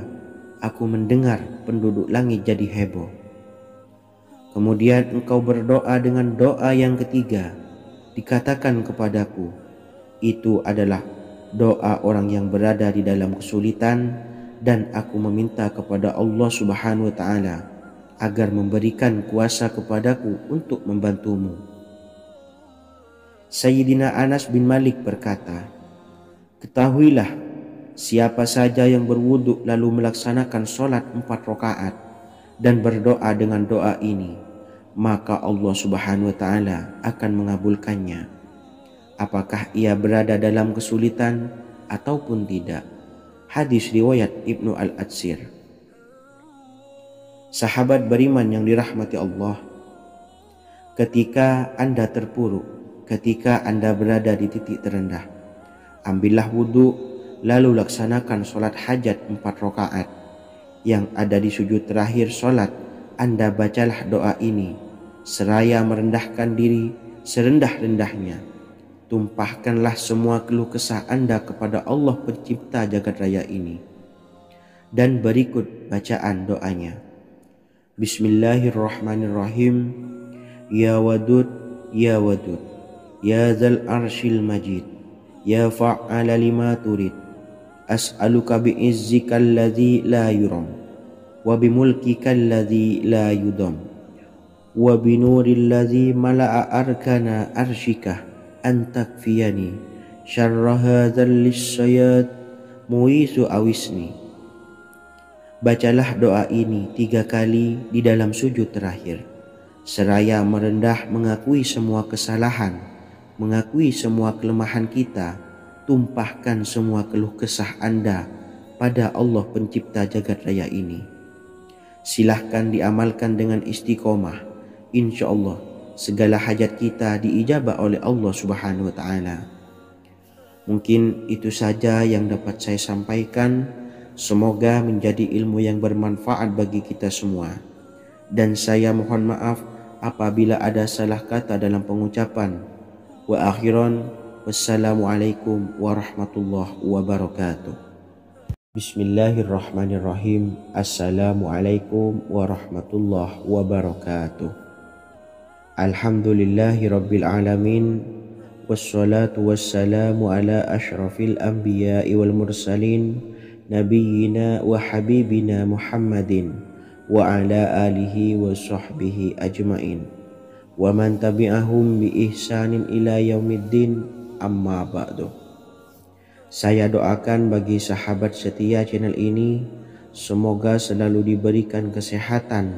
aku mendengar penduduk langit jadi heboh. Kemudian engkau berdoa dengan doa yang ketiga, dikatakan kepadaku, itu adalah doa orang yang berada di dalam kesulitan, dan aku meminta kepada Allah Subhanahu wa ta'ala agar memberikan kuasa kepadaku untuk membantumu. Sayyidina Anas bin Malik berkata, ketahuilah, siapa saja yang berwudu lalu melaksanakan sholat 4 rakaat dan berdoa dengan doa ini, maka Allah Subhanahu wa ta'ala akan mengabulkannya, apakah ia berada dalam kesulitan ataupun tidak. Hadis riwayat Ibnu Al-Atsir. Sahabat beriman yang dirahmati Allah, ketika Anda terpuruk, ketika Anda berada di titik terendah, ambillah wudu, lalu laksanakan sholat hajat 4 rakaat. Yang ada di sujud terakhir sholat, Anda bacalah doa ini, seraya merendahkan diri serendah-rendahnya. Tumpahkanlah semua keluh kesah Anda kepada Allah pencipta jagat raya ini. Dan berikut bacaan doanya. Bismillahirrahmanirrahim. Ya Wadud, Ya Wadud, Ya Zal Arshil Majid, Ya fa'ala lima turid, as'aluka bi'izzika alladhi la yuram, wa bimulkika alladhi la yudam, wa binuril ladhi mala'a arkana arshika, antakfiyani syarra hadzal lisyayat muisu awisni. Bacalah doa ini 3 kali di dalam sujud terakhir, seraya merendah mengakui semua kesalahan, mengakui semua kelemahan kita. Tumpahkan semua keluh kesah Anda pada Allah pencipta jagat raya ini. Silahkan diamalkan dengan istiqomah. Insya Allah segala hajat kita diijabah oleh Allah Subhanahu wa ta'ala. Mungkin itu saja yang dapat saya sampaikan. Semoga menjadi ilmu yang bermanfaat bagi kita semua. Dan saya mohon maaf apabila ada salah kata dalam pengucapan. Wa akhiran, wassalamualaikum warahmatullahi wabarakatuh. Bismillahirrahmanirrahim. Assalamualaikum warahmatullahi wabarakatuh. Alhamdulillahi Rabbil Alamin. Wassalatu wassalamu ala ashrafil anbiya'i wal mursalin nabiyyina wa habibina Muhammadin wa ala alihi wa sahbihi ajmain wa man tabi'ahum bi ihsanin ila yaumiddin, amma ba'du. Saya doakan bagi sahabat setia channel ini, semoga selalu diberikan kesehatan,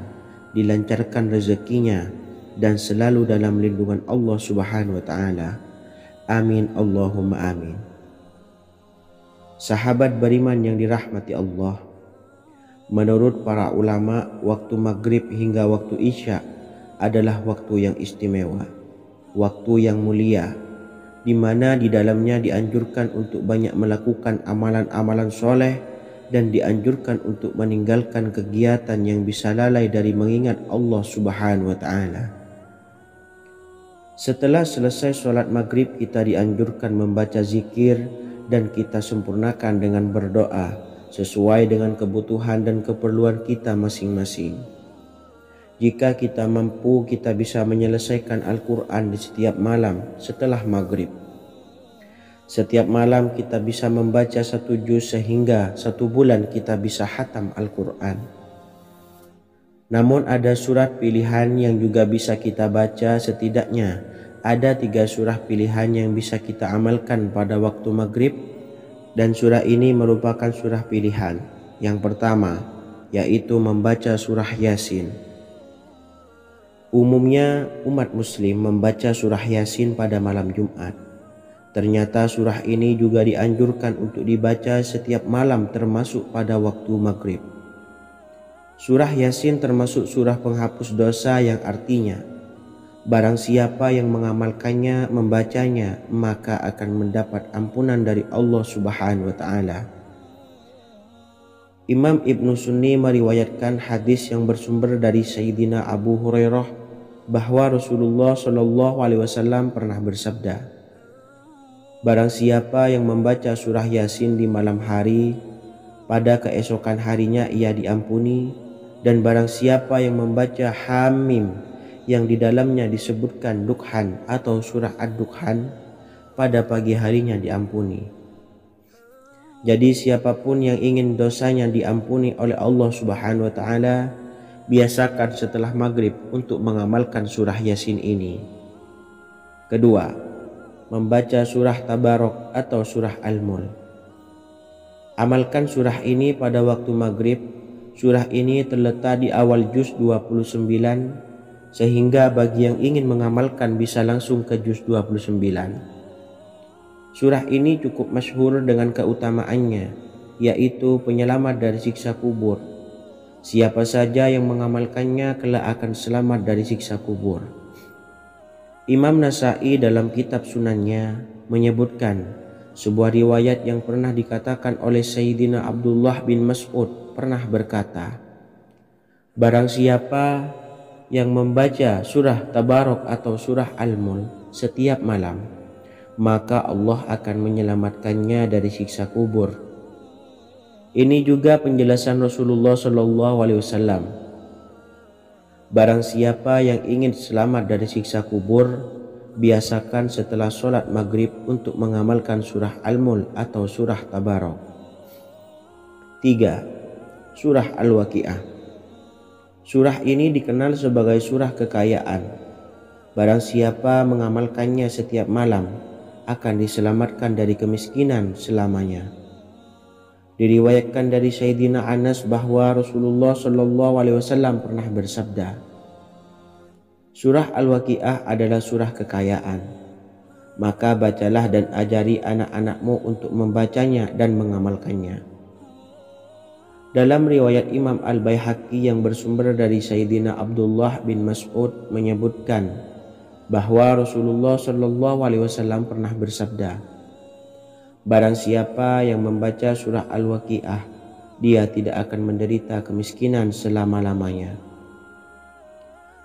dilancarkan rezekinya, dan selalu dalam lindungan Allah Subhanahu wa Ta'ala. Amin Allahumma amin. Sahabat beriman yang dirahmati Allah, menurut para ulama, waktu maghrib hingga waktu isya adalah waktu yang istimewa, waktu yang mulia, di mana di dalamnya dianjurkan untuk banyak melakukan amalan-amalan soleh dan dianjurkan untuk meninggalkan kegiatan yang bisa lalai dari mengingat Allah Subhanahu wa Ta'ala. Setelah selesai sholat maghrib, kita dianjurkan membaca zikir dan kita sempurnakan dengan berdoa sesuai dengan kebutuhan dan keperluan kita masing-masing. Jika kita mampu, kita bisa menyelesaikan Al-Quran di setiap malam setelah maghrib. Setiap malam kita bisa membaca 1 juz sehingga 1 bulan kita bisa khatam Al-Quran. Namun ada surat pilihan yang juga bisa kita baca. Setidaknya ada 3 surah pilihan yang bisa kita amalkan pada waktu maghrib, dan surah ini merupakan surah pilihan. Yang pertama yaitu membaca surah Yasin. Umumnya umat muslim membaca surah Yasin pada malam Jumat. Ternyata surah ini juga dianjurkan untuk dibaca setiap malam termasuk pada waktu maghrib. Surah Yasin termasuk surah penghapus dosa, yang artinya barang siapa yang mengamalkannya, membacanya, maka akan mendapat ampunan dari Allah Subhanahu wa Ta'ala. Imam Ibnu Sunni meriwayatkan hadis yang bersumber dari Sayyidina Abu Hurairah bahwa Rasulullah SAW pernah bersabda, barang siapa yang membaca surah Yasin di malam hari, pada keesokan harinya ia diampuni. Dan barang siapa yang membaca Hamim yang di dalamnya disebutkan Dukhan atau surah Ad-Dukhan, pada pagi harinya diampuni. Jadi siapapun yang ingin dosanya diampuni oleh Allah Subhanahu wa Ta'ala, biasakan setelah maghrib untuk mengamalkan surah Yasin ini. Kedua, membaca surah Tabarok atau surah Al-Mulk. Amalkan surah ini pada waktu maghrib. Surah ini terletak di awal juz 29, sehingga bagi yang ingin mengamalkan bisa langsung ke juz 29. Surah ini cukup masyhur dengan keutamaannya, yaitu penyelamat dari siksa kubur. Siapa saja yang mengamalkannya kelak akan selamat dari siksa kubur. Imam Nasa'i dalam kitab Sunannya menyebutkan sebuah riwayat yang pernah dikatakan oleh Sayyidina Abdullah bin Mas'ud pernah berkata, barang siapa yang membaca surah Tabarok atau surah Al-Mulk setiap malam, maka Allah akan menyelamatkannya dari siksa kubur. Ini juga penjelasan Rasulullah SAW. Barang siapa yang ingin selamat dari siksa kubur, biasakan setelah sholat maghrib untuk mengamalkan surah Al-Mulk atau surah Tabarok. 3. Surah Al-Waqiah. Surah ini dikenal sebagai surah kekayaan. Barang siapa mengamalkannya setiap malam akan diselamatkan dari kemiskinan selamanya. Diriwayatkan dari Sayyidina Anas bahwa Rasulullah SAW pernah bersabda, surah Al-Waqiah adalah surah kekayaan. Maka bacalah dan ajari anak-anakmu untuk membacanya dan mengamalkannya. Dalam riwayat Imam Al-Baihaqi yang bersumber dari Sayyidina Abdullah bin Mas'ud menyebutkan bahwa Rasulullah SAW pernah bersabda, barang siapa yang membaca surah Al-Waqiah, dia tidak akan menderita kemiskinan selama-lamanya.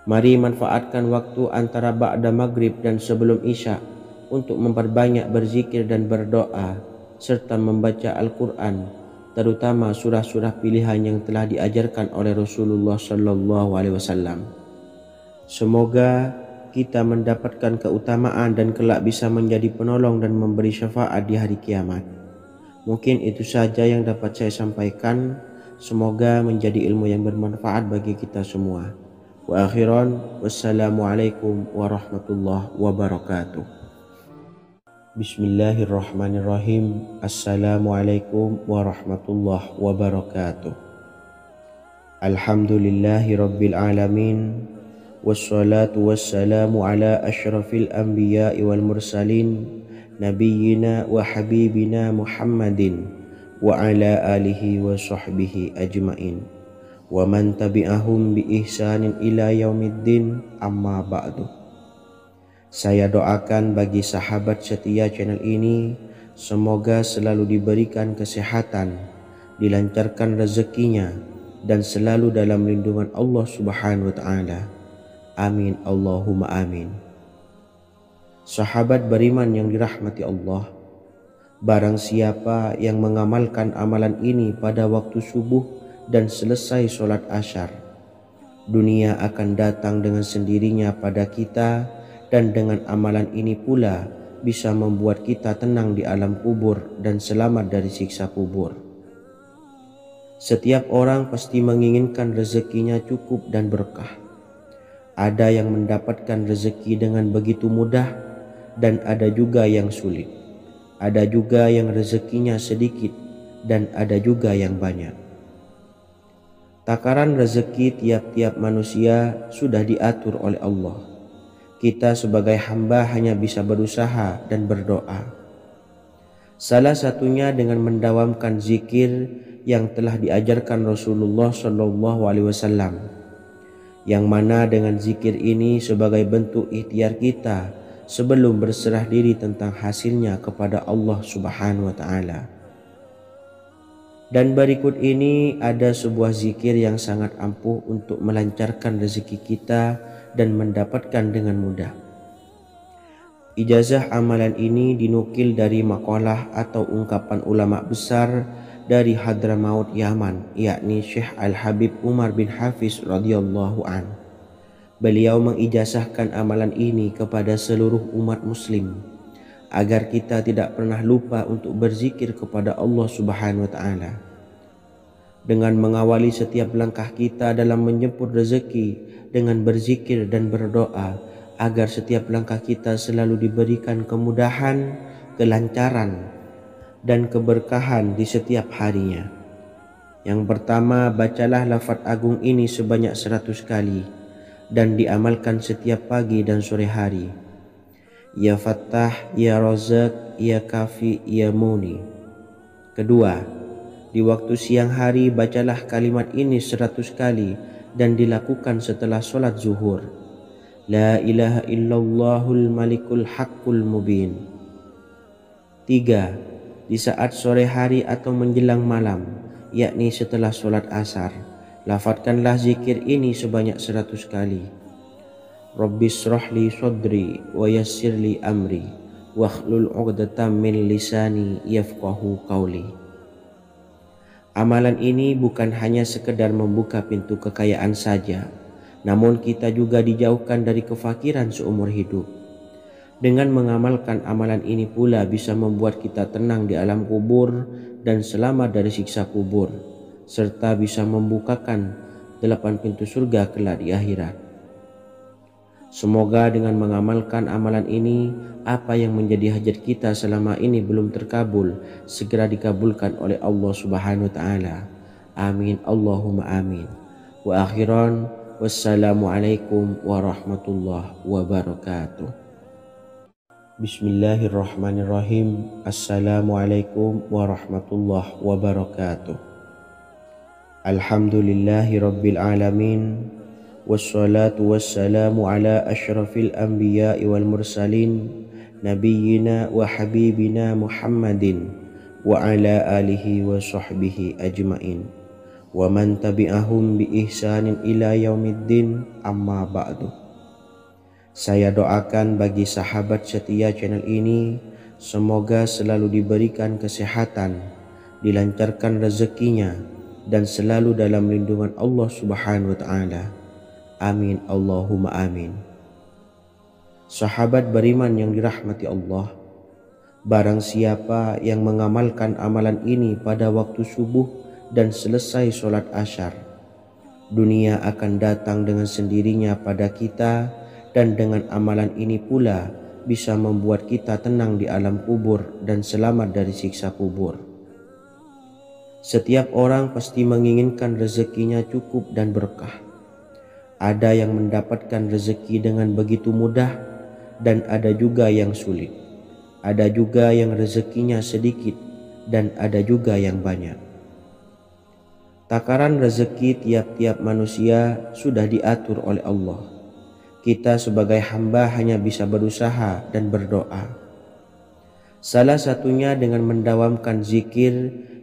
Mari manfaatkan waktu antara ba'da maghrib dan sebelum isya untuk memperbanyak berzikir dan berdoa serta membaca Al-Quran, terutama surah-surah pilihan yang telah diajarkan oleh Rasulullah SAW. Semoga kita mendapatkan keutamaan dan kelak bisa menjadi penolong dan memberi syafaat di hari kiamat. Mungkin itu saja yang dapat saya sampaikan. Semoga menjadi ilmu yang bermanfaat bagi kita semua. Wa akhiran, wassalamualaikum warahmatullahi wabarakatuh. Bismillahirrahmanirrahim. Assalamualaikum warahmatullahi wabarakatuh. Alhamdulillahi rabbil alamin. Wassalatu wassalamu ala ashrafil anbiya'i wal mursalin, nabiyyina wa habibina Muhammadin wa ala alihi wa sahbihi ajmain wa man tabi'ahum bi ihsanin ila yaumiddin, amma ba'du. Saya doakan bagi sahabat setia channel ini, semoga selalu diberikan kesehatan, dilancarkan rezekinya, dan selalu dalam lindungan Allah Subhanahu wa ta'ala. Amin Allahumma amin. Sahabat beriman yang dirahmati Allah, barang siapa yang mengamalkan amalan ini pada waktu subuh dan selesai sholat asyar, dunia akan datang dengan sendirinya pada kita, dan dengan amalan ini pula bisa membuat kita tenang di alam kubur dan selamat dari siksa kubur. Setiap orang pasti menginginkan rezekinya cukup dan berkah. Ada yang mendapatkan rezeki dengan begitu mudah, dan ada juga yang sulit. Ada juga yang rezekinya sedikit, dan ada juga yang banyak. Takaran rezeki tiap-tiap manusia sudah diatur oleh Allah. Kita sebagai hamba hanya bisa berusaha dan berdoa. Salah satunya dengan mendawamkan zikir yang telah diajarkan Rasulullah SAW, yang mana dengan zikir ini sebagai bentuk ikhtiar kita sebelum berserah diri tentang hasilnya kepada Allah Subhanahu wa ta'ala. Dan berikut ini ada sebuah zikir yang sangat ampuh untuk melancarkan rezeki kita dan mendapatkan dengan mudah. Ijazah amalan ini dinukil dari makalah atau ungkapan ulama besar dari Hadramaut Yaman, yakni Syekh Al-Habib Umar bin Hafiz radhiyallahu an. Beliau mengijazahkan amalan ini kepada seluruh umat muslim agar kita tidak pernah lupa untuk berzikir kepada Allah Subhanahu wa ta'ala. Dengan mengawali setiap langkah kita dalam menjemput rezeki dengan berzikir dan berdoa agar setiap langkah kita selalu diberikan kemudahan, kelancaran, dan keberkahan di setiap harinya. Yang pertama, bacalah lafaz agung ini sebanyak 100 kali dan diamalkan setiap pagi dan sore hari. Ya Fattah, Ya Razak, Ya Kafi, Ya Muni. Kedua, di waktu siang hari bacalah kalimat ini 100 kali dan dilakukan setelah sholat zuhur. La ilaha illallahul malikul haqqul mubin. Tiga, di saat sore hari atau menjelang malam, yakni setelah sholat asar, lafadzkanlah zikir ini sebanyak 100 kali. Rabbis shrahli sodri wa yassirli amri wakhlul 'uqdatam min lisani yafqahu qawli. Amalan ini bukan hanya sekedar membuka pintu kekayaan saja, namun kita juga dijauhkan dari kefakiran seumur hidup. Dengan mengamalkan amalan ini pula bisa membuat kita tenang di alam kubur dan selamat dari siksa kubur, serta bisa membukakan 8 pintu surga kelak di akhirat. Semoga dengan mengamalkan amalan ini, apa yang menjadi hajat kita selama ini belum terkabul, segera dikabulkan oleh Allah Subhanahu wa ta'ala. Amin Allahumma amin. Wa akhiran, wassalamualaikum warahmatullahi wabarakatuh. Bismillahirrahmanirrahim. Assalamualaikum warahmatullahi wabarakatuh. Alhamdulillahi rabbil alamin. Wassalatu wassalamu ala ashrafil anbiya'i wal mursalin, nabiyyina wa habibina Muhammadin wa ala alihi wa sahbihi ajmain wa man tabi'ahum bi ihsanin ila yaumiddin, amma ba'du. Saya doakan bagi sahabat setia channel ini, semoga selalu diberikan kesehatan, dilancarkan rezekinya, dan selalu dalam lindungan Allah Subhanahu wa ta'ala. Amin Allahumma amin. Sahabat beriman yang dirahmati Allah, barang siapa yang mengamalkan amalan ini pada waktu subuh dan selesai sholat asyar, dunia akan datang dengan sendirinya pada kita, dan dengan amalan ini pula bisa membuat kita tenang di alam kubur dan selamat dari siksa kubur. Setiap orang pasti menginginkan rezekinya cukup dan berkah. Ada yang mendapatkan rezeki dengan begitu mudah, dan ada juga yang sulit. Ada juga yang rezekinya sedikit, dan ada juga yang banyak. Takaran rezeki tiap-tiap manusia sudah diatur oleh Allah. Kita sebagai hamba hanya bisa berusaha dan berdoa. Salah satunya dengan mendawamkan zikir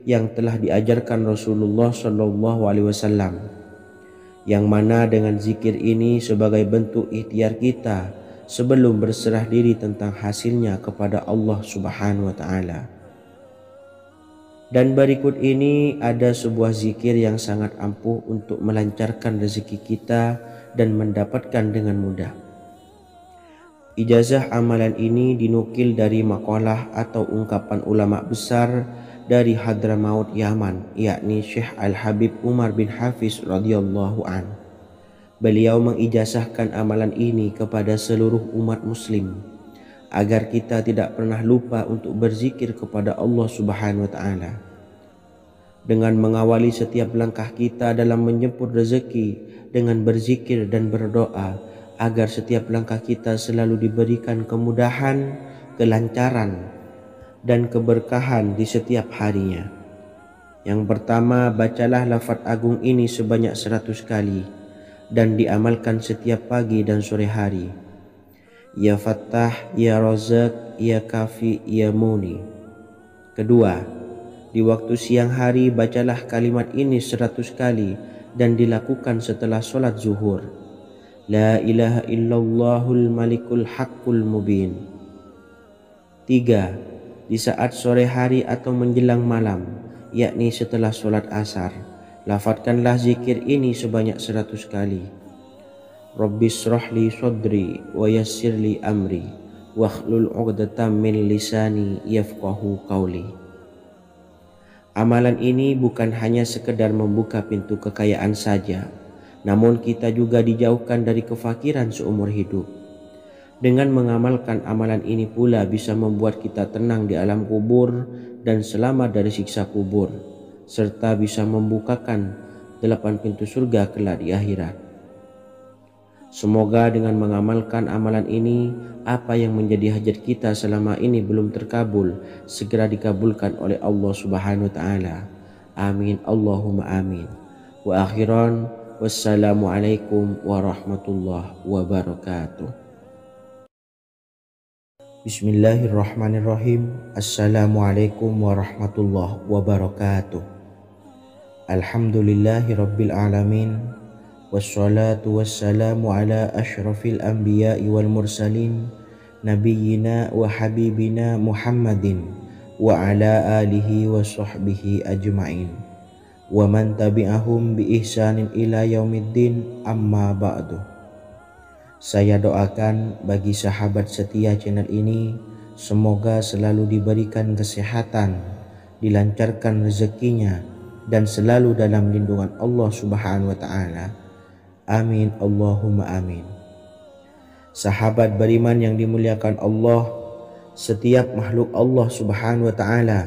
yang telah diajarkan Rasulullah SAW, yang mana dengan zikir ini sebagai bentuk ikhtiar kita sebelum berserah diri tentang hasilnya kepada Allah Subhanahu wa Ta'ala. Dan berikut ini ada sebuah zikir yang sangat ampuh untuk melancarkan rezeki kita dan mendapatkan dengan mudah. Ijazah amalan ini dinukil dari makalah atau ungkapan ulama besar dari Hadramaut Yaman, yakni Syekh Al-Habib Umar bin Hafiz radhiyallahu an. Beliau mengijazahkan amalan ini kepada seluruh umat muslim agar kita tidak pernah lupa untuk berzikir kepada Allah Subhanahu wa Ta'ala. Dengan mengawali setiap langkah kita dalam menjemput rezeki dengan berzikir dan berdoa agar setiap langkah kita selalu diberikan kemudahan, kelancaran, dan keberkahan di setiap harinya. Yang pertama, bacalah lafaz agung ini sebanyak 100 kali dan diamalkan setiap pagi dan sore hari. Ya Fattah, Ya Razak, Ya Kafi, Ya Muni. Kedua, di waktu siang hari bacalah kalimat ini 100 kali dan dilakukan setelah sholat zuhur. La ilaha illallahul malikul haqqul mubin. 3. Di saat sore hari atau menjelang malam, yakni setelah sholat asar, lafadzkanlah zikir ini sebanyak 100 kali. Rabbishrahli sodri wa yassirli amri wakhlul 'uqdatam min lisani yafqahu qawli. Amalan ini bukan hanya sekedar membuka pintu kekayaan saja, namun kita juga dijauhkan dari kefakiran seumur hidup. Dengan mengamalkan amalan ini pula bisa membuat kita tenang di alam kubur dan selamat dari siksa kubur, serta bisa membukakan 8 pintu surga kelak di akhirat. Semoga dengan mengamalkan amalan ini, apa yang menjadi hajat kita selama ini belum terkabul, segera dikabulkan oleh Allah Subhanahu wa Ta'ala. Amin, Allahumma amin. Wa akhiran, wassalamualaikum warahmatullahi wabarakatuh. Bismillahirrahmanirrahim. Assalamualaikum warahmatullahi wabarakatuh. Alhamdulillahi rabbil alamin. Wassalatu wassalamu ala ashrafil anbiya'i wal mursalin nabiyyina wa habibina Muhammadin wa ala alihi wa sahbihi ajma'in wa man tabi'ahum bi ihsanin ila yaumiddin, amma ba'du. Saya doakan bagi sahabat setia channel ini, semoga selalu diberikan kesehatan, dilancarkan rezekinya, dan selalu dalam lindungan Allah Subhanahu wa Ta'ala. Amin, Allahumma amin. Sahabat beriman yang dimuliakan Allah, setiap makhluk Allah Subhanahu wa Ta'ala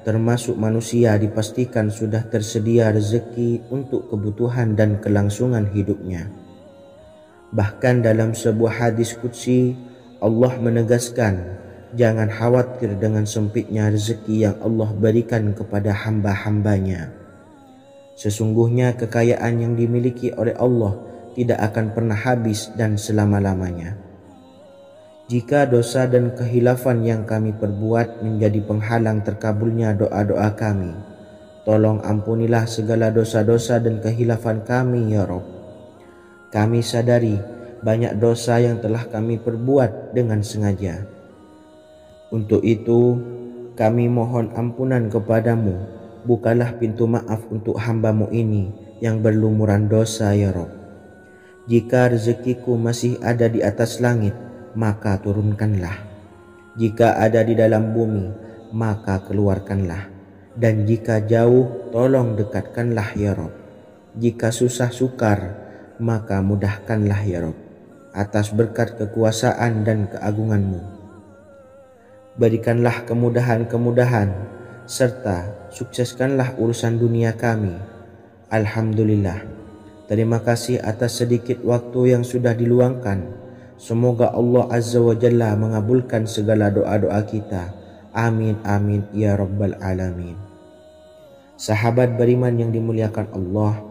termasuk manusia dipastikan sudah tersedia rezeki untuk kebutuhan dan kelangsungan hidupnya. Bahkan dalam sebuah hadis qudsi, Allah menegaskan, jangan khawatir dengan sempitnya rezeki yang Allah berikan kepada hamba-hambanya. Sesungguhnya kekayaan yang dimiliki oleh Allah tidak akan pernah habis dan selama-lamanya. Jika dosa dan kehilafan yang kami perbuat menjadi penghalang terkabulnya doa-doa kami, tolong ampunilah segala dosa-dosa dan kehilafan kami ya Rabb. Kami sadari banyak dosa yang telah kami perbuat dengan sengaja. Untuk itu kami mohon ampunan kepadamu. Bukalah pintu maaf untuk hamba-Mu ini yang berlumuran dosa ya Rabb. Jika rezekiku masih ada di atas langit, maka turunkanlah. Jika ada di dalam bumi, maka keluarkanlah. Dan jika jauh, tolong dekatkanlah ya Rob. Jika susah sukar, maka mudahkanlah ya Rob, atas berkat kekuasaan dan keagunganmu. Berikanlah kemudahan-kemudahan, serta sukseskanlah urusan dunia kami. Alhamdulillah. Terima kasih atas sedikit waktu yang sudah diluangkan. Semoga Allah Azza wa Jalla mengabulkan segala doa-doa kita. Amin amin ya rabbal alamin. Sahabat beriman yang dimuliakan Allah,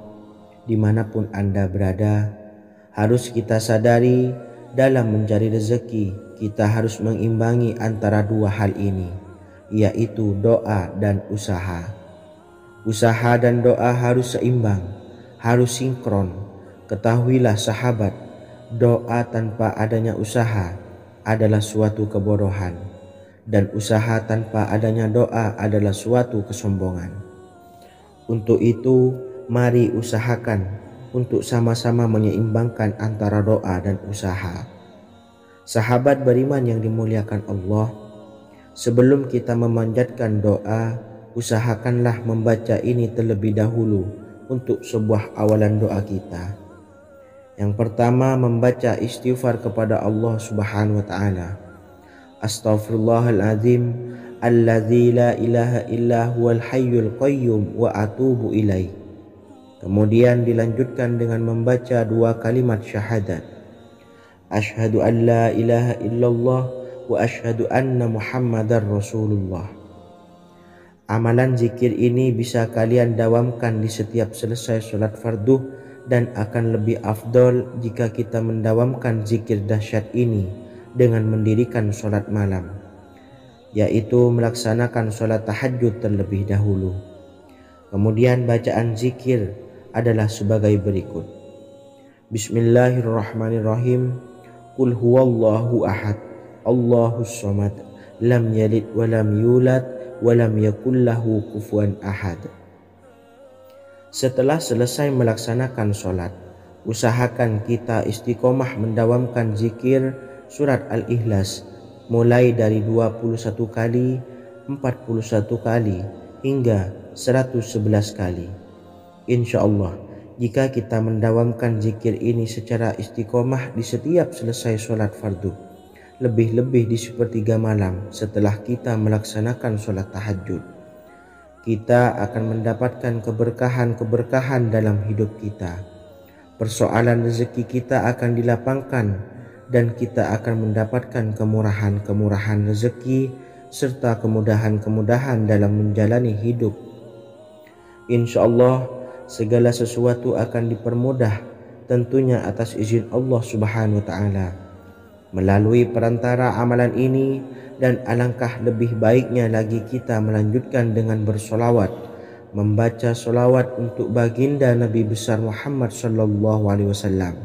dimanapun Anda berada, harus kita sadari dalam mencari rezeki kita harus mengimbangi antara dua hal ini, yaitu doa dan usaha. Usaha dan doa harus seimbang, harus sinkron. Ketahuilah sahabat, doa tanpa adanya usaha adalah suatu kebodohan, dan usaha tanpa adanya doa adalah suatu kesombongan. Untuk itu, mari usahakan untuk sama-sama menyeimbangkan antara doa dan usaha. Sahabat beriman yang dimuliakan Allah, sebelum kita memanjatkan doa, usahakanlah membaca ini terlebih dahulu untuk sebuah awalan doa kita. Yang pertama, membaca istighfar kepada Allah Subhanahu wa taala. Astaghfirullahaladzim alladzi la ilaha illa huwal hayyul qayyum wa atubu ilaih. Kemudian dilanjutkan dengan membaca dua kalimat syahadat. Asyhadu an la ilaha illallah wa asyhadu anna Muhammadar Rasulullah. Amalan zikir ini bisa kalian dawamkan di setiap selesai sholat fardu, dan akan lebih afdol jika kita mendawamkan zikir dahsyat ini dengan mendirikan sholat malam, yaitu melaksanakan sholat tahajud terlebih dahulu. Kemudian bacaan zikir adalah sebagai berikut. Bismillahirrahmanirrahim. Qul huwallahu ahad, Allahus samad, lam yalid wa lam yulad wa lam yakul lahu kufuwan ahad. Setelah selesai melaksanakan sholat, usahakan kita istiqomah mendawamkan zikir surat Al-Ikhlas mulai dari 21 kali, 41 kali, hingga 111 kali. Insya Allah, jika kita mendawamkan zikir ini secara istiqomah di setiap selesai sholat fardu, lebih-lebih di sepertiga malam setelah kita melaksanakan sholat tahajud, kita akan mendapatkan keberkahan-keberkahan dalam hidup kita. Persoalan rezeki kita akan dilapangkan, dan kita akan mendapatkan kemurahan-kemurahan rezeki serta kemudahan-kemudahan dalam menjalani hidup. Insya Allah, segala sesuatu akan dipermudah, tentunya atas izin Allah Subhanahu wa taala. Melalui perantara amalan ini, dan alangkah lebih baiknya lagi kita melanjutkan dengan bersolawat, membaca solawat untuk baginda Nabi besar Muhammad sallallahu alaihi wasallam.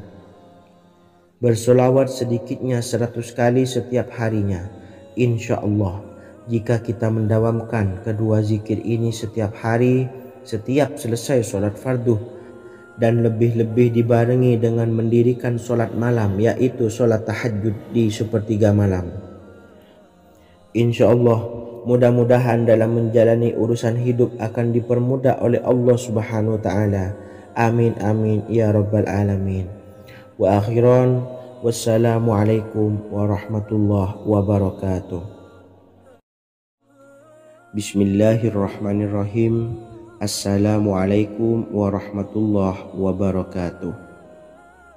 Bersolawat sedikitnya 100 kali setiap harinya. Insya Allah, jika kita mendawamkan kedua zikir ini setiap hari, setiap selesai sholat fardu, dan lebih-lebih dibarengi dengan mendirikan sholat malam, yaitu sholat tahajud di sepertiga malam, insya Allah mudah-mudahan dalam menjalani urusan hidup akan dipermudah oleh Allah Subhanahu wa ta'ala. Amin amin ya rabbal alamin. Wa akhiran, wassalamualaikum warahmatullahi wabarakatuh. Bismillahirrahmanirrahim. Assalamualaikum warahmatullahi wabarakatuh.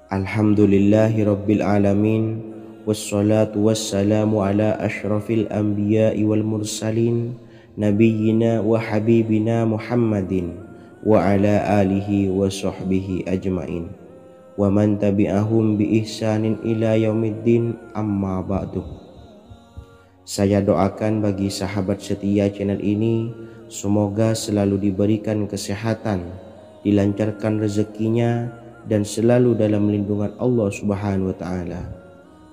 Alhamdulillahi rabbil alamin, wassalatu wassalamu ala ashrafil anbiya'i wal mursalin, nabiyyina wa habibina Muhammadin wa ala alihi wa sahbihi ajmain, wa man tabi'ahum bi ihsanin ila yaumiddin, amma ba'du. Saya doakan bagi sahabat setia channel ini, semoga selalu diberikan kesehatan, dilancarkan rezekinya, dan selalu dalam lindungan Allah Subhanahu wa ta'ala.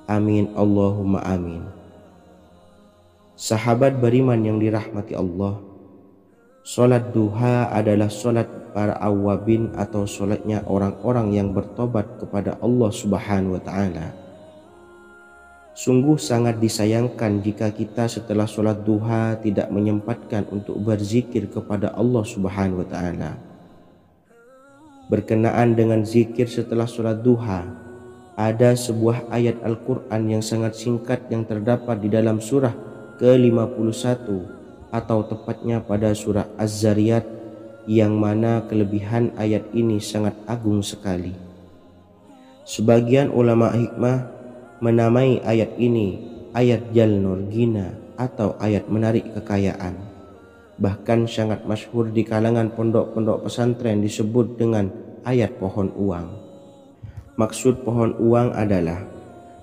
Amin Allahumma amin. Sahabat beriman yang dirahmati Allah, sholat duha adalah sholat para awabin atau sholatnya orang-orang yang bertobat kepada Allah Subhanahu wa ta'ala. Sungguh sangat disayangkan jika kita setelah sholat duha tidak menyempatkan untuk berzikir kepada Allah Subhanahu wa Ta'ala. Berkenaan dengan zikir setelah sholat duha, ada sebuah ayat Al-Quran yang sangat singkat yang terdapat di dalam surah ke-51 atau tepatnya pada surah Az-Zariyat, yang mana kelebihan ayat ini sangat agung sekali. Sebagian ulama hikmah menamai ayat ini ayat Jalnur Gina atau ayat menarik kekayaan. Bahkan sangat masyhur di kalangan pondok-pondok pesantren disebut dengan ayat pohon uang. Maksud pohon uang adalah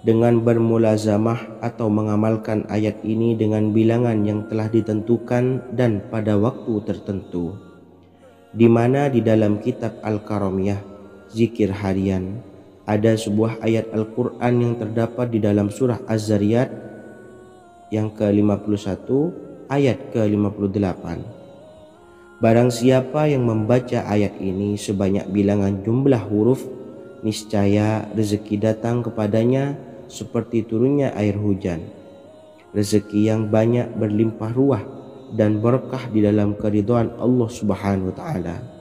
dengan bermulazamah atau mengamalkan ayat ini dengan bilangan yang telah ditentukan dan pada waktu tertentu, di mana di dalam kitab Al-Karamiyah zikir harian ada sebuah ayat Al-Quran yang terdapat di dalam surah Az-Zariyat yang ke-51 ayat ke-58. Barang siapa yang membaca ayat ini sebanyak bilangan jumlah huruf, niscaya rezeki datang kepadanya seperti turunnya air hujan. Rezeki yang banyak berlimpah ruah dan berkah di dalam keridhaan Allah Subhanahu wa Ta'ala.